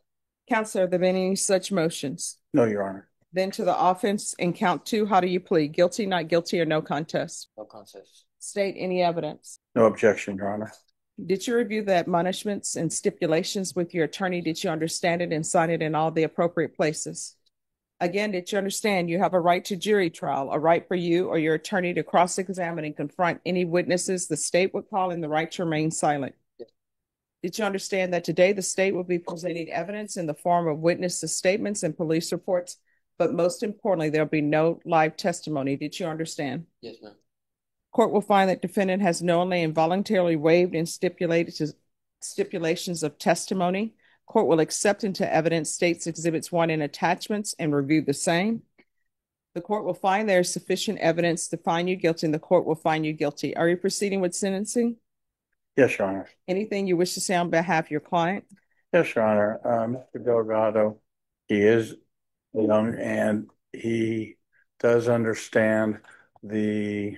Counselor, have there been any such motions? No, Your Honor. Then to the offense in count two, how do you plead? Guilty, not guilty, or no contest? No contest. State any evidence. No objection, Your Honor. Did you review the admonishments and stipulations with your attorney? Did you understand it and sign it in all the appropriate places? Again, did you understand you have a right to jury trial, a right for you or your attorney to cross-examine and confront any witnesses the state would call, and the right to remain silent? Yes. Did you understand that today the state will be presenting evidence in the form of witnesses' statements and police reports, but most importantly, there'll be no live testimony? Did you understand? Yes, ma'am. Court will find that defendant has knowingly and voluntarily waived and stipulations of testimony. Court will accept into evidence state's exhibits 1 and attachments and review the same. The court will find there is sufficient evidence to find you guilty, and the court will find you guilty. Are you proceeding with sentencing? Yes, Your Honor. Anything you wish to say on behalf of your client? Yes, Your Honor. Mr. Delgado, he is young, and he does understand the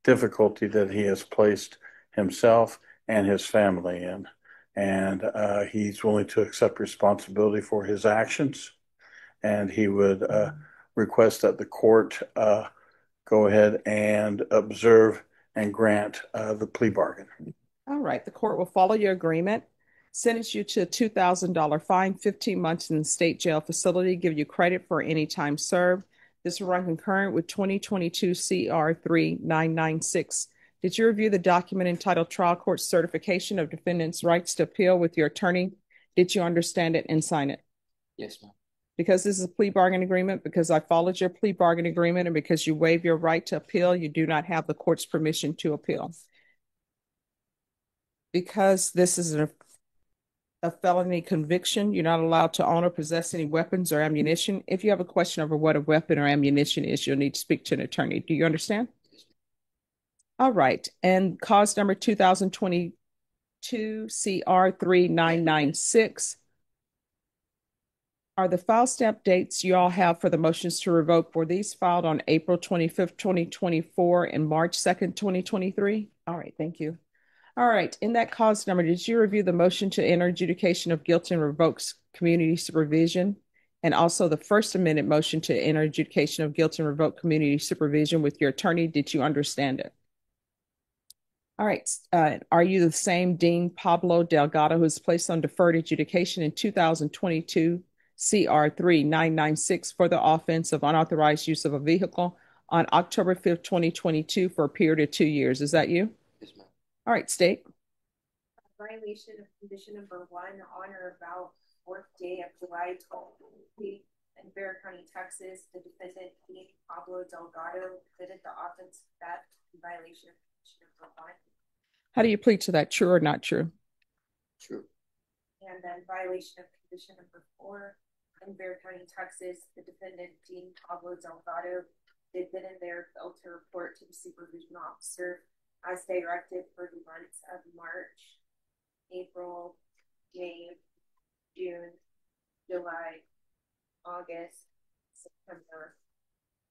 difficulty that he has placed himself and his family in. And he's willing to accept responsibility for his actions. And he would request that the court go ahead and observe and grant the plea bargain. All right, the court will follow your agreement, sentence you to a $2,000 fine, 15 months in the state jail facility, give you credit for any time served. This will run concurrent with 2022 CR 3996. Did you review the document entitled Trial Court Certification of Defendant's Rights to Appeal with your attorney? Did you understand it and sign it? Yes, ma'am. Because this is a plea bargain agreement, because I followed your plea bargain agreement, and because you waive your right to appeal, you do not have the court's permission to appeal. Because this is a felony conviction, you're not allowed to own or possess any weapons or ammunition. If you have a question over what a weapon or ammunition is, you'll need to speak to an attorney. Do you understand? All right. And cause number 2022 CR 3996. Are the file stamp dates you all have for the motions to revoke, were these filed on April 25th, 2024 and March 2nd, 2023? All right, thank you. All right, in that cause number, did you review the motion to enter adjudication of guilt and revokes community supervision? And also the first amended motion to enter adjudication of guilt and revoke community supervision with your attorney? Did you understand it? All right, are you the same Dean Pablo Delgado who was placed on deferred adjudication in 2022 CR 3996 for the offense of unauthorized use of a vehicle on October 5th, 2022 for a period of 2 years? Is that you? Yes, ma'am. All right, state. Violation of condition number 1 on or about 4th day of July 2020 in Bexar County, Texas. The defendant, Dean Pablo Delgado, committed the offense of theft in violation of condition number 1. How do you plead to that? True or not true? True. And then violation of condition number 4 in Bexar County, Texas. The defendant, Dean Pablo Delgado, did then and there fail to report to the supervision officer as directed for the months of March, April, May, June, July, August, September,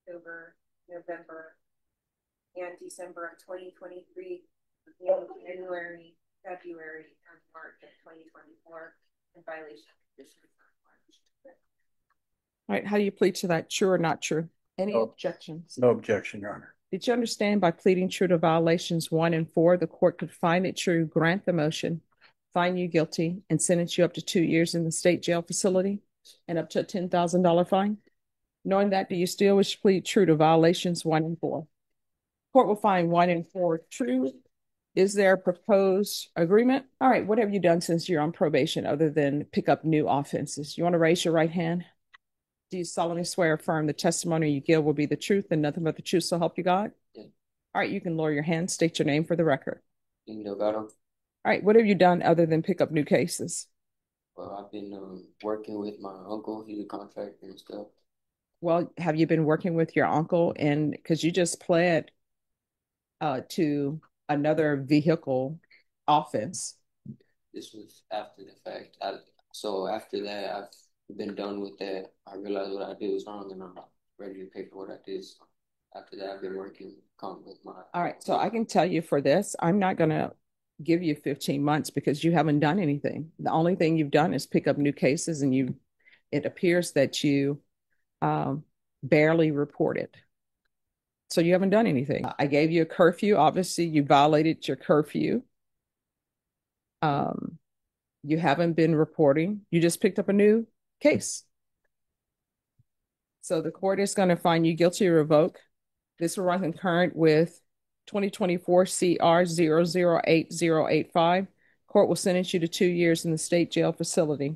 October, November, and December of 2023, and January, February, and March of 2024 in violation of conditions. All right, how do you plead to that? True or not true? Any objections? No objection, Your Honor. Did you understand by pleading true to violations 1 and 4, the court could find it true, grant the motion, find you guilty, and sentence you up to 2 years in the state jail facility and up to a $10,000 fine? Knowing that, do you still wish to plead true to violations 1 and 4? Court will find 1 and 4 true. Is there a proposed agreement? All right, what have you done since you're on probation other than pick up new offenses? You want to raise your right hand? Do you solemnly swear or affirm the testimony you give will be the truth and nothing but the truth, so help you God? Yeah. All right, you can lower your hand, state your name for the record. Dean Delgado. All right, what have you done other than pick up new cases? Well, I've been working with my uncle. He's a contractor and stuff. Well, have you been working with your uncle? And because you just pled to another vehicle offense. This was after the fact. So after that, I've been done with that. I realized what I did was wrong, and I'm not ready to pay for what I did. So after that, I've been working with my. All right, so I can tell you for this, I'm not going to give you 15 months because you haven't done anything. The only thing you've done is pick up new cases, and it appears that you barely reported. So you haven't done anything. I gave you a curfew. Obviously, you violated your curfew. You haven't been reporting. You just picked up a new case. So the court is going to find you guilty or revoke. This will run concurrent with 2024 CR 008085. Court will sentence you to 2 years in the state jail facility.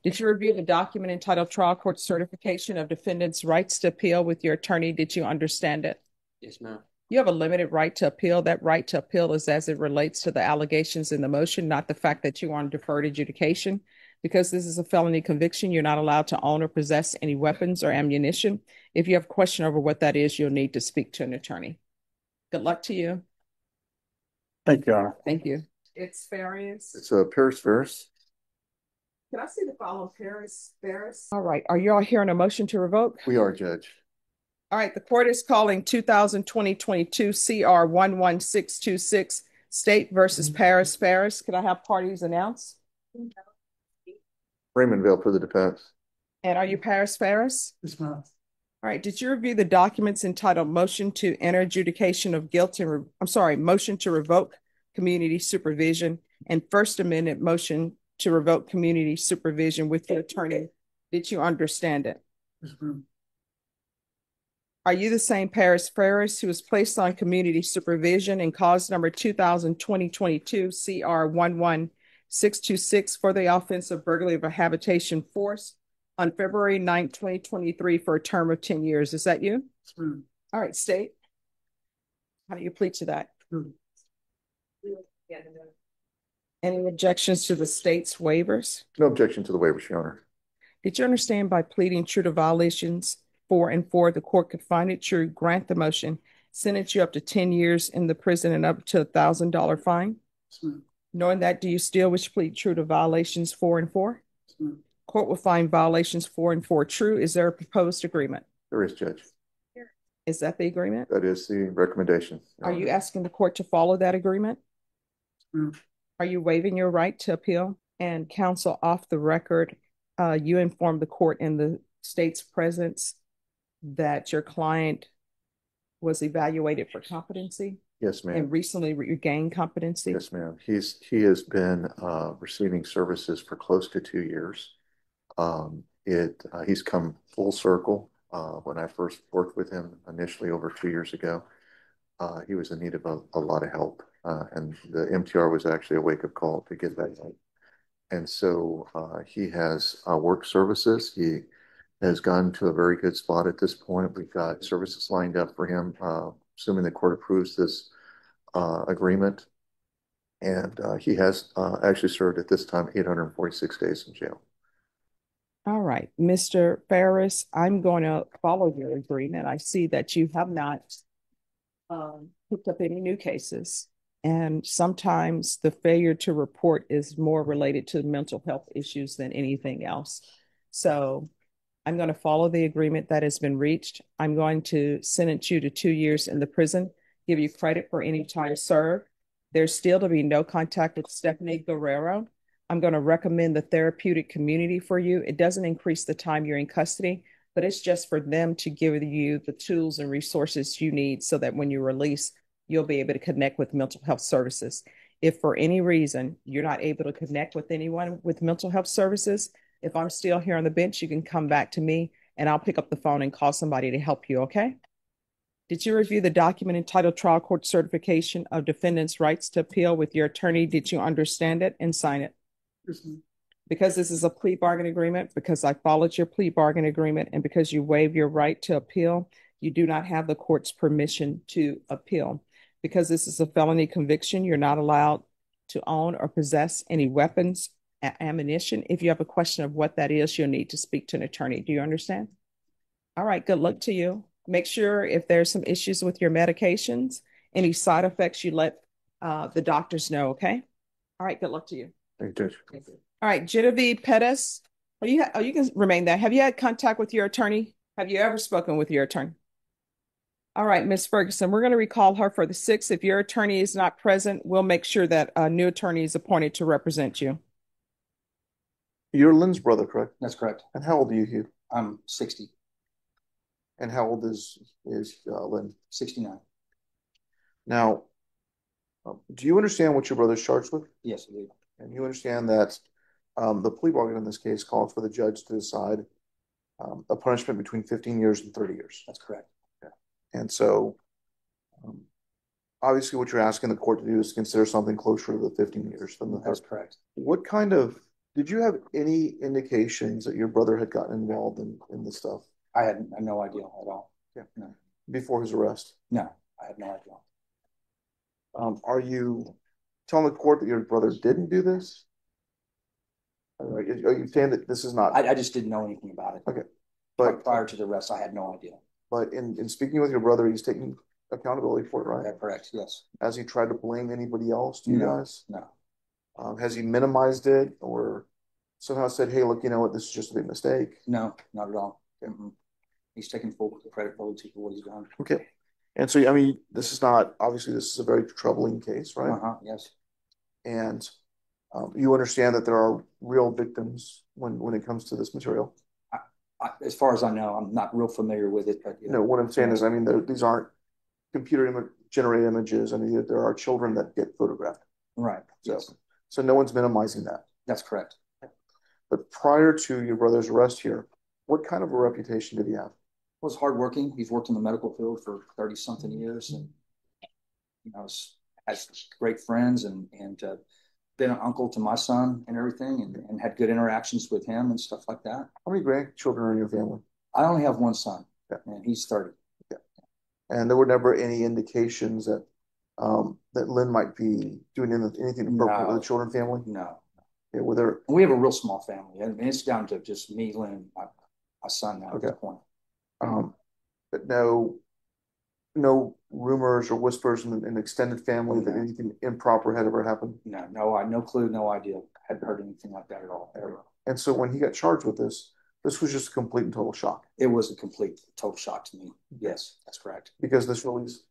Did you review the document entitled Trial Court Certification of Defendant's Rights to Appeal with your attorney? Did you understand it? Yes, ma'am. You have a limited right to appeal. That right to appeal is as it relates to the allegations in the motion, not the fact that you are on deferred adjudication. Because this is a felony conviction, you're not allowed to own or possess any weapons or ammunition. If you have a question over what that is, you'll need to speak to an attorney. Good luck to you. Thank you, Your Honor. Thank you. It's Farias. It's Paris Ferris. Can I see the file on Ferris? All right. Are you all hearing a motion to revoke? We are, Judge. All right. The court is calling 2020-22 CR 11626 State versus Paris. Could I have parties announce? Raymondville for the defense. And are you Paris? Yes, ma'am. All right. Did you review the documents entitled Motion to Enter Adjudication of Guilt and Motion to Revoke Community Supervision and First Amendment Motion to Revoke Community Supervision with the attorney? Did you understand it? Yes, ma'am. Are you the same Paris Ferris who was placed on community supervision in cause number 2020-22 CR 11626 for the offense of burglary of a habitation force on February 9th, 2023 for a term of 10 years? Is that you? Yes, ma'am. All right, state. How do you plead to that? Any objections to the state's waivers? No objection to the waivers, Your Honor. Did you understand by pleading true to violations 4 and 4, the court could find it true, grant the motion, sentence you up to 10 years in the prison and up to $1,000 fine? Yes, ma'am. Knowing that, do you still wish to plead true to violations 4 and 4? Yes, ma'am. Court will find violations 4 and 4 true. Is there a proposed agreement? There is, Judge. Is that the agreement? That is the recommendation. Are you asking the court to follow that agreement? Yes, ma'am. Are you waiving your right to appeal? And counsel, off the record, you informed the court in the state's presence that your client was evaluated for competency? Yes, ma'am. And recently regained competency? Yes, ma'am. He has been receiving services for close to 2 years. He's come full circle. When I first worked with him initially over 2 years ago, he was in need of a lot of help. And the MTR was actually a wake-up call to get that help. And so he has work services. He has gotten to a very good spot at this point. We've got services lined up for him, assuming the court approves this agreement. And he has actually served at this time 846 days in jail. All right, Mr. Ferris, I'm going to follow your agreement. I see that you have not picked up any new cases. And sometimes the failure to report is more related to mental health issues than anything else. So I'm going to follow the agreement that has been reached. I'm going to sentence you to 2 years in the prison, give you credit for any time served. There's still to be no contact with Stephanie Guerrero. I'm going to recommend the therapeutic community for you. It doesn't increase the time you're in custody, but it's just for them to give you the tools and resources you need so that when you release, you'll be able to connect with mental health services. If for any reason you're not able to connect with anyone with mental health services, if I'm still here on the bench, you can come back to me and I'll pick up the phone and call somebody to help you, okay? Did you review the document entitled Trial Court Certification of Defendant's Rights to Appeal with your attorney? Did you understand it and sign it? Yes, ma'am. Because this is a plea bargain agreement, because I followed your plea bargain agreement, and because you waive your right to appeal, you do not have the court's permission to appeal. Because this is a felony conviction, you're not allowed to own or possess any weapons, ammunition. If you have a question of what that is, you'll need to speak to an attorney. Do you understand? All right, good luck to you. Make sure if there's some issues with your medications, any side effects, you let the doctors know, okay? All right, good luck to you. Thank you, Judge. Thank you. All right, Genevieve Pettis, you can remain there. Have you had contact with your attorney? Have you ever spoken with your attorney? All right, Ms. Ferguson, we're going to recall her for the 6th. If your attorney is not present, we'll make sure that a new attorney is appointed to represent you. You're Lynn's brother, correct? That's correct. And how old are you, Hugh? I'm 60. And how old is Lynn? 69. Now, do you understand what your brother's charged with? Yes, I do. And you understand that the plea bargain in this case called for the judge to decide a punishment between 15 years and 30 years. That's correct. Yeah. And so, obviously, what you're asking the court to do is consider something closer to the 15 years than the 30. That's correct. What kind of, did you have any indications that your brother had gotten involved in this stuff? I had no idea at all. Yeah. No. Before his arrest? No, I had no idea. Are you telling the court that your brother didn't do this? Are you saying that this is not? I just didn't know anything about it. Okay. But prior to the arrest, I had no idea. But in speaking with your brother, he's taking accountability for it, right? That's correct, yes. Has he tried to blame anybody else to you guys? No. Has he minimized it or somehow said, hey, look, you know what, this is just a big mistake? No, not at all. He's taking full credit for what he's done. Okay. And so, I mean, this is not, obviously, this is a very troubling case, right? Yes. And you understand that there are real victims when it comes to this material? As far as I know, I'm not real familiar with it, but yeah. No, what I'm saying is, I mean, these aren't computer generated images. I mean, there are children that get photographed. Right. So, Yes. so no one's minimizing that. That's correct. But prior to your brother's arrest here, what kind of a reputation did he have? Was hardworking. He's worked in the medical field for 30 something years, and has great friends and been an uncle to my son and everything, and had good interactions with him and stuff like that. How many grandchildren are in your family? I only have one son, and he's 30. Yeah. And there were never any indications that that Lynn might be doing anything appropriate with the children family? No. Yeah, were there? We have a real small family. I mean, it's down to just me, Lynn, my son now at this point. But no rumors or whispers in the extended family that anything improper had ever happened? No clue, no idea. Hadn't heard anything like that at all, ever. And so when he got charged with this was just a complete and total shock. It was a complete, total shock to me. Yes, that's correct. Because this really is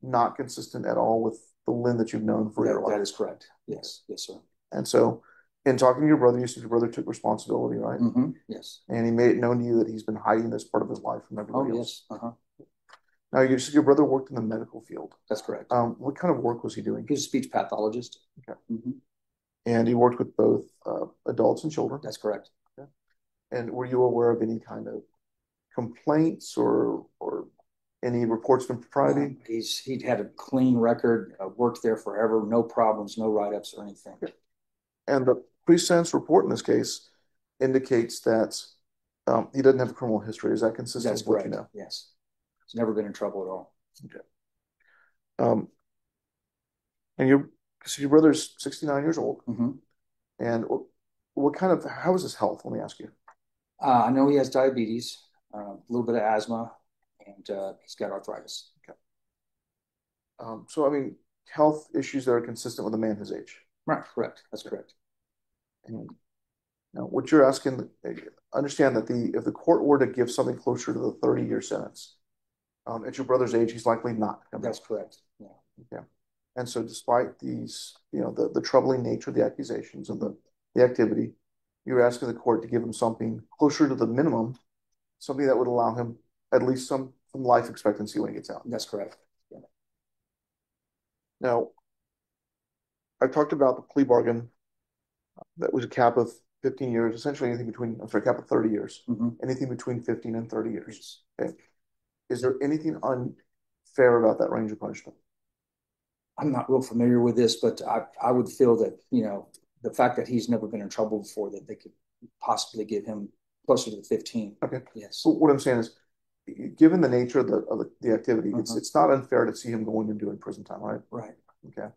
not consistent at all with the Lynn that you've known for your life. That is correct. Yes, yes, sir. And so, in talking to your brother, you said your brother took responsibility, right? Mm-hmm. Yes. And he made it known to you that he's been hiding this part of his life from everybody else. Yes. Now, you said your brother worked in the medical field. That's correct. What kind of work was he doing? He was a speech pathologist. Okay. And he worked with both adults and children. That's correct. Okay. And were you aware of any kind of complaints or any reports of impropriety? He'd had a clean record, worked there forever, no problems, no write-ups or anything. Okay. And the pre-sentence report in this case indicates that he doesn't have a criminal history. Is that consistent with what you know? Yes. He's never been in trouble at all. Okay. And your brother's 69 years old. And how is his health? Let me ask you. I know he has diabetes, a little bit of asthma, and he's got arthritis. Okay. So, I mean, health issues that are consistent with a man his age. Right, correct. That's correct. And now, what you're asking, understand that if the court were to give something closer to the 30-year sentence, at your brother's age, he's likely not. That's correct. Yeah. Okay. And so, despite these, the troubling nature of the accusations and the activity, you're asking the court to give him something closer to the minimum, something that would allow him at least some life expectancy when he gets out. That's correct. Yeah. Now, I've talked about the plea bargain that was a cap of 15 years, essentially anything between, cap of 30 years, anything between 15 and 30 years. Okay. Is there anything unfair about that range of punishment? I'm not real familiar with this, but I would feel that, the fact that he's never been in trouble before, that they could possibly give him closer to the 15. Okay. Yes. So what I'm saying is, given the nature of the activity, it's not unfair to see him going and doing prison time, right? Right. Okay.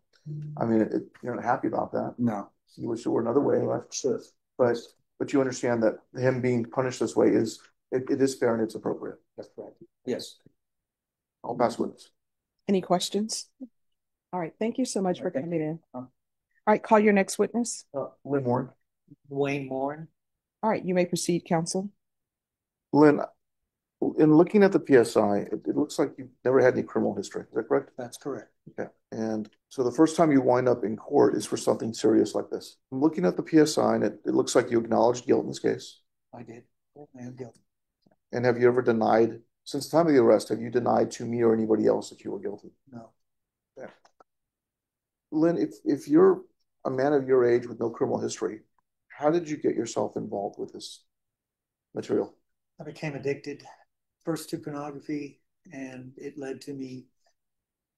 I mean, you're not happy about that. No. You wish it were another way, right? Sure. But you understand that him being punished this way it is fair and it's appropriate. That's correct. Yes. I'll pass witness. Any questions? All right. Thank you so much for coming in. All right. Call your next witness. Lynn Warren. Wayne Warren. All right. You may proceed, counsel. Lynn, in looking at the PSI, it looks like you've never had any criminal history. Is that correct? That's correct. Okay. And so the first time you wind up in court is for something serious like this. I'm looking at the PSI, and it looks like you acknowledged guilt in this case. I did. I am guilty. And have you ever denied, since the time of the arrest, have you denied to me or anybody else that you were guilty? No. Okay. Lynn, if you're a man of your age with no criminal history, how did you get yourself involved with this material? I became addicted first to pornography, and it led to me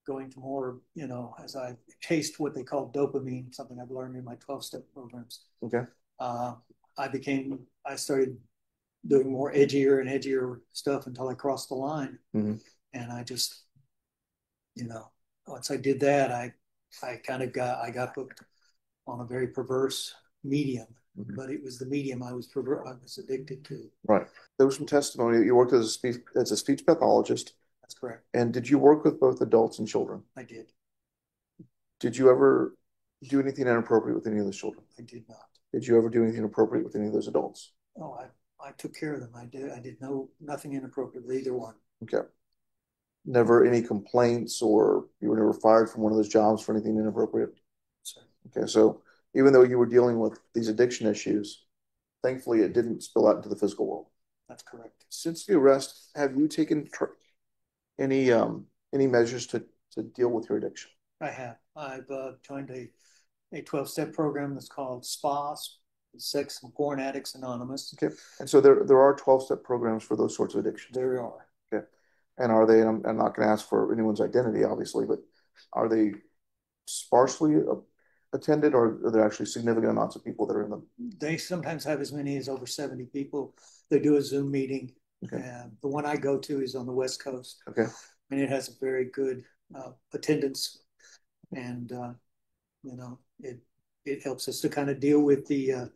going to more, as I chased what they call dopamine, something I've learned in my 12-step programs. Okay. I started doing more edgier and edgier stuff until I crossed the line. And I just, once I did that, I got hooked on a very perverse medium. But it was the medium I was addicted to. Right. There was some testimony that you worked as a speech pathologist. That's correct. And did you work with both adults and children? I did. Did you ever do anything inappropriate with any of those children? I did not. Did you ever do anything inappropriate with any of those adults? Oh, I took care of them. I did nothing inappropriate with either one. Okay. Never any complaints, or you were never fired from one of those jobs for anything inappropriate? Sorry. Okay, so even though you were dealing with these addiction issues, thankfully it didn't spill out into the physical world. That's correct. Since the arrest, have you taken any measures to deal with your addiction? I have. I've joined a 12-step program that's called SPAS, Sex and Porn Addicts Anonymous. Okay, and so there are 12-step programs for those sorts of addictions. There are. Okay, and are they? I'm not going to ask for anyone's identity, obviously, but are they sparsely attended, or are there actually significant amounts of people that are in them? They sometimes have as many as over 70 people. They do a Zoom meeting. Okay. And the one I go to is on the West Coast. Okay. And it has a very good attendance, and it helps us to kind of deal with the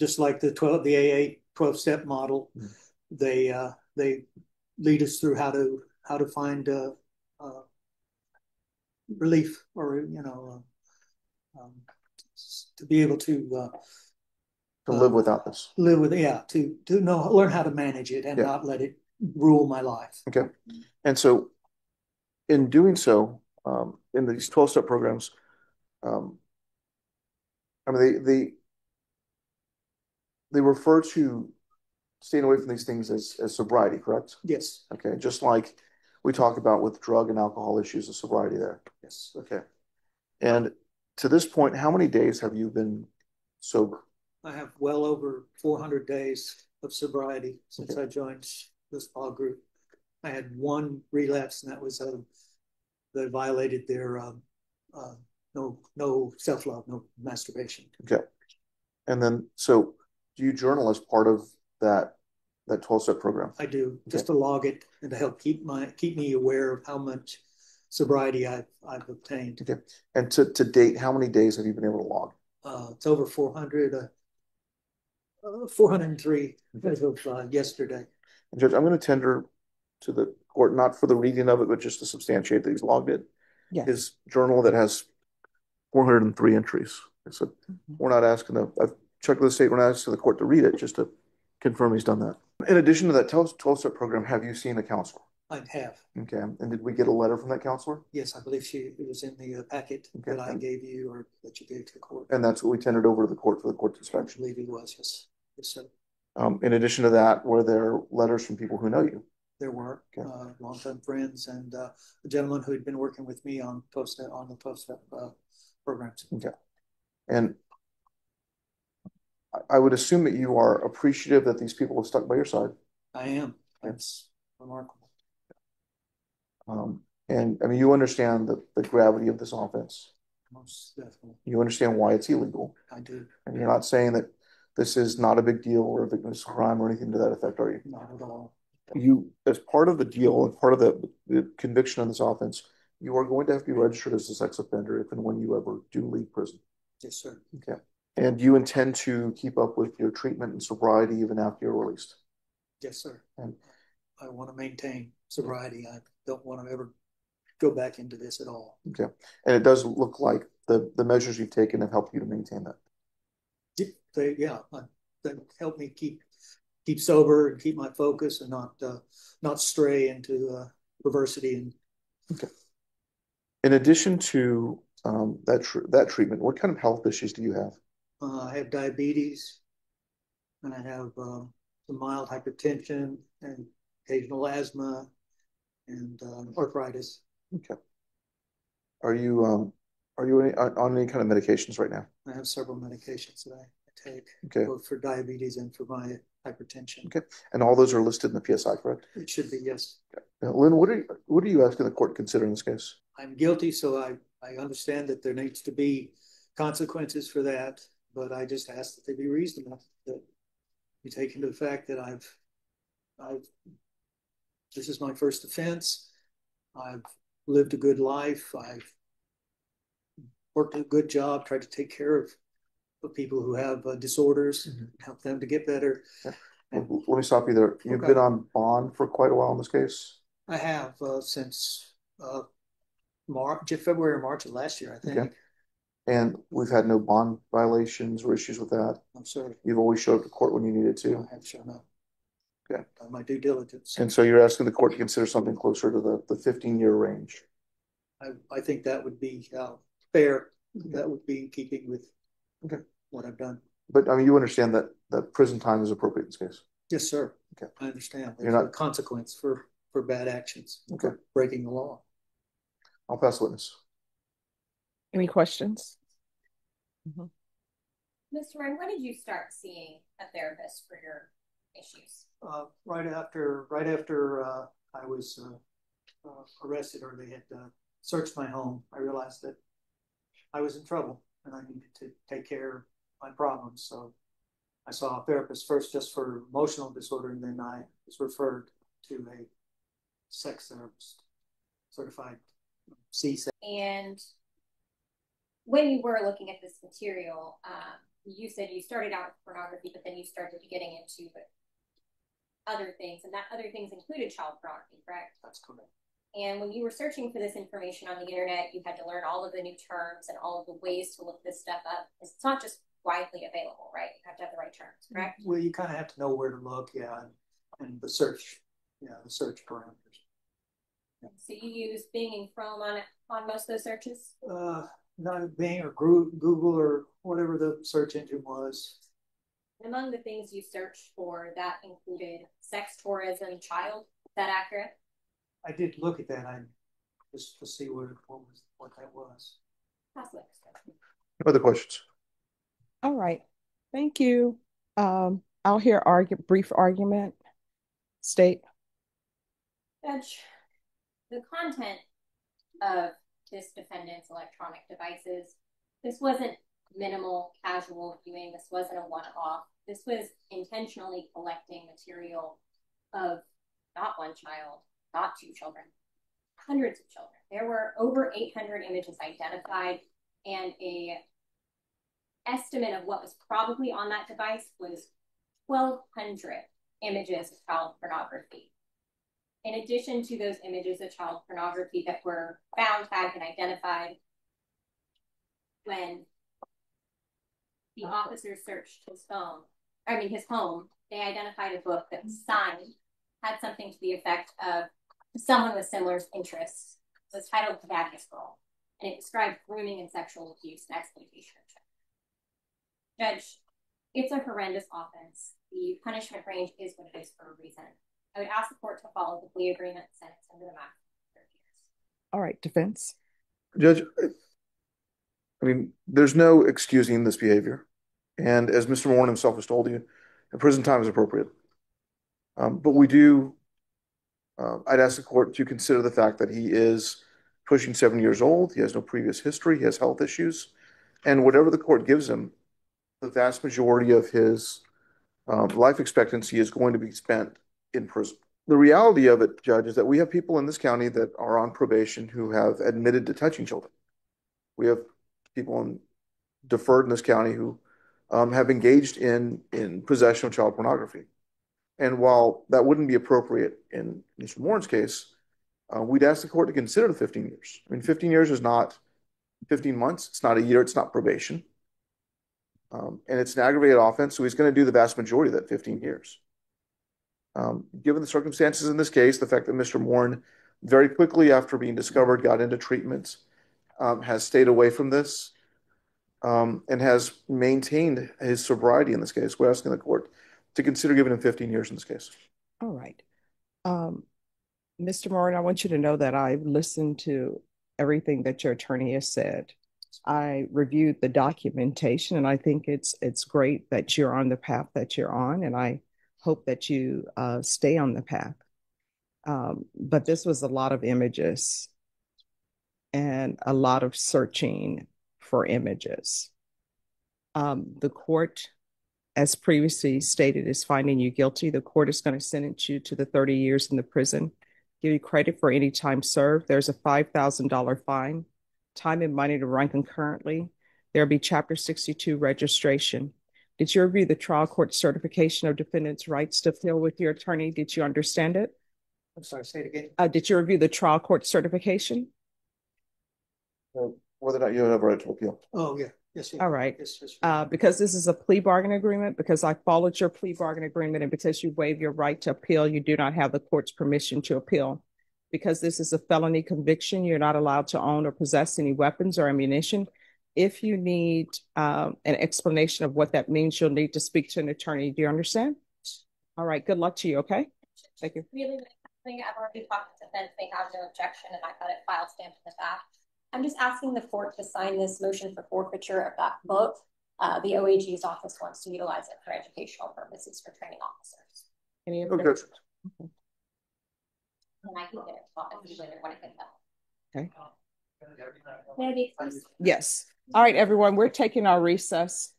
just like the AA 12-step model. Mm-hmm. They lead us through how to find relief, or to be able to live without this. Live with, yeah, to learn how to manage it and not let it rule my life. Okay. And so in doing so, in these 12-step programs, I mean, they refer to staying away from these things as sobriety, correct? Yes. Okay. Just like we talk about with drug and alcohol issues of sobriety there. Yes. Okay. And to this point, how many days have you been sober? I have well over 400 days of sobriety since I joined the SPA group. I had one relapse, and that was that violated their no self-love, no masturbation. Okay. And then, so do you journal as part of that 12-step program? I do, just to log it and to help keep me aware of how much sobriety I've obtained. Okay. And to date, how many days have you been able to log? It's over 400, 403 as of yesterday. And Judge, I'm going to tender to the court, not for the reading of it, but just to substantiate that he's logged it. Yes. His journal that has 403 entries. So we're not asking I've checked with the state, we're not asking the court to read it, just to confirm he's done that. In addition to that 12-step program, have you seen a counselor? I have. Okay. And did we get a letter from that counselor? Yes, I believe it was in the packet that I gave you, or that you gave to the court. And that's what we tendered over to the court for the court's inspection? I believe it was, yes. Yes, sir. In addition to that, were there letters from people who know you? There were longtime friends, and a gentleman who had been working with me on the 12-step programs. Okay. And I would assume that you are appreciative that these people have stuck by your side. I am. That's remarkable. And I mean, you understand the gravity of this offense. Most definitely. You understand why it's illegal. I do. And you're not saying that this is not a big deal or a victimless crime or anything to that effect, are you? Not at all. You, as part of the deal and part of the conviction on this offense, you are going to have to be registered as a sex offender if and when you ever do leave prison. Yes, sir. Okay. And you intend to keep up with your treatment and sobriety even after you're released? Yes, sir. And I want to maintain sobriety. I don't want to ever go back into this at all. Okay. And it does look like the measures you've taken have helped you to maintain that. They help me keep sober and keep my focus, and not stray into perversity. And okay. In addition to that treatment, what kind of health issues do you have? I have diabetes, and I have some mild hypertension and occasional asthma and arthritis. Okay. Are you on any kind of medications right now? I have several medications that I take, both for diabetes and for my hypertension. Okay. And all those are listed in the PSI, correct? It should be, yes. Okay. Now, Lynn, what are you asking the court to consider in this case? I'm guilty, so I understand that there needs to be consequences for that, but I just ask that they be reasonable, that you take into the fact that this is my first offense. I've lived a good life. I've worked a good job, tried to take care of people who have disorders, help them to get better. Yeah. Let me stop you there. You've been on bond for quite a while in this case? I have since February or March of last year, I think. Okay. And we've had no bond violations or issues with that. I'm sorry. You've always showed up to court when you needed to. I have shown up. Okay. Done my due diligence. And so you're asking the court to consider something closer to the 15-year range. I think that would be fair. That would be in keeping with what I've done. But I mean, you understand that prison time is appropriate in this case. Yes, sir. Okay. I understand. You're There's not a consequence for bad actions. Okay. Breaking the law. I'll pass the witness. Any questions? Mr. Ryan, when did you start seeing a therapist for your issues? Right after I was arrested, or they had searched my home, I realized that I was in trouble and I needed to take care of my problems. So I saw a therapist first just for emotional disorder, and then I was referred to a sex therapist, certified C-sex. And when you were looking at this material, you said you started out with pornography, but then you started getting into other things, and that other things included child pornography, correct? That's correct. And when you were searching for this information on the internet, you had to learn all of the new terms and all of the ways to look this stuff up. It's not just widely available, right? You have to have the right terms, correct? Well, you kind of have to know where to look, and the search parameters. So you use Bing and Chrome on most of those searches? Not Bing or Google or whatever the search engine was. Among the things you searched for, that included sex tourism, child. Is that accurate? I did look at that. I just to see what that was. No other questions? All right. Thank you. I'll hear brief argument. State. Judge, the content of this defendant's electronic devices, this wasn't minimal casual viewing. This wasn't a one-off. This was intentionally collecting material of not one child, not two children, hundreds of children. There were over 800 images identified, and a estimate of what was probably on that device was 1,200 images of child pornography. In addition to those images of child pornography that were found, tagged, and identified, when the officers searched his home, they identified a book that was signed, had something to the effect of someone with similar interests. It was titled Tobacco Girl, and it described grooming and sexual abuse and exploitation of children. Judge, it's a horrendous offense. The punishment range is what it is for a reason. I would ask the court to follow the plea agreement sentence under the maximum 30 years. All right, defense. Judge, I mean, there's no excusing this behavior. And as Mr. Warren himself has told you, prison time is appropriate. But we do, I'd ask the court to consider the fact that he is pushing 7 years old. He has no previous history. He has health issues. And whatever the court gives him, the vast majority of his life expectancy is going to be spent in prison. The reality of it, Judge, is that we have people in this county that are on probation who have admitted to touching children. We have people deferred in this county who have engaged in possession of child pornography. And while that wouldn't be appropriate in Mr. Warren's case, we'd ask the court to consider the 15 years. I mean, 15 years is not 15 months. It's not a year. It's not probation. And it's an aggravated offense, so he's going to do the vast majority of that 15 years. Given the circumstances in this case, the fact that Mr. Warren very quickly after being discovered got into treatment, has stayed away from this, and has maintained his sobriety in this case, we're asking the court to consider giving him 15 years in this case. All right. Mr. Warren, I want you to know that I've listened to everything that your attorney has said. I reviewed the documentation, and I think it's great that you're on the path that you're on, and I hope that you stay on the path. But this was a lot of images and a lot of searching for images. The court, as previously stated, is finding you guilty. The court is going to sentence you to the 30 years in the prison, give you credit for any time served. There's a $5,000 fine, time and money to run concurrently. There'll be Chapter 62 registration. Did you review the trial court certification of defendant's rights to appeal with your attorney? Did you understand it? I'm sorry, say it again. Did you review the trial court certification? whether or not you have a right to appeal. Oh, yeah. Yes, yeah. All right. Yes, yes, Because this is a plea bargain agreement, because I followed your plea bargain agreement, and because you waive your right to appeal, you do not have the court's permission to appeal. Because this is a felony conviction, you're not allowed to own or possess any weapons or ammunition. If you need an explanation of what that means, you'll need to speak to an attorney. Do you understand? All right. Good luck to you. Okay. Thank you. Really, I've already talked to defense. They have no objection, and I got it file stamped in the back. I'm just asking the court to sign this motion for forfeiture of that book. The OAG's office wants to utilize it for educational purposes for training officers. Any objections? Okay. And I can get it if you later want to get that. Okay. Maybe. Yes. All right, everyone. We're taking our recess.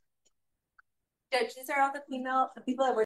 Judge, these are all the people that were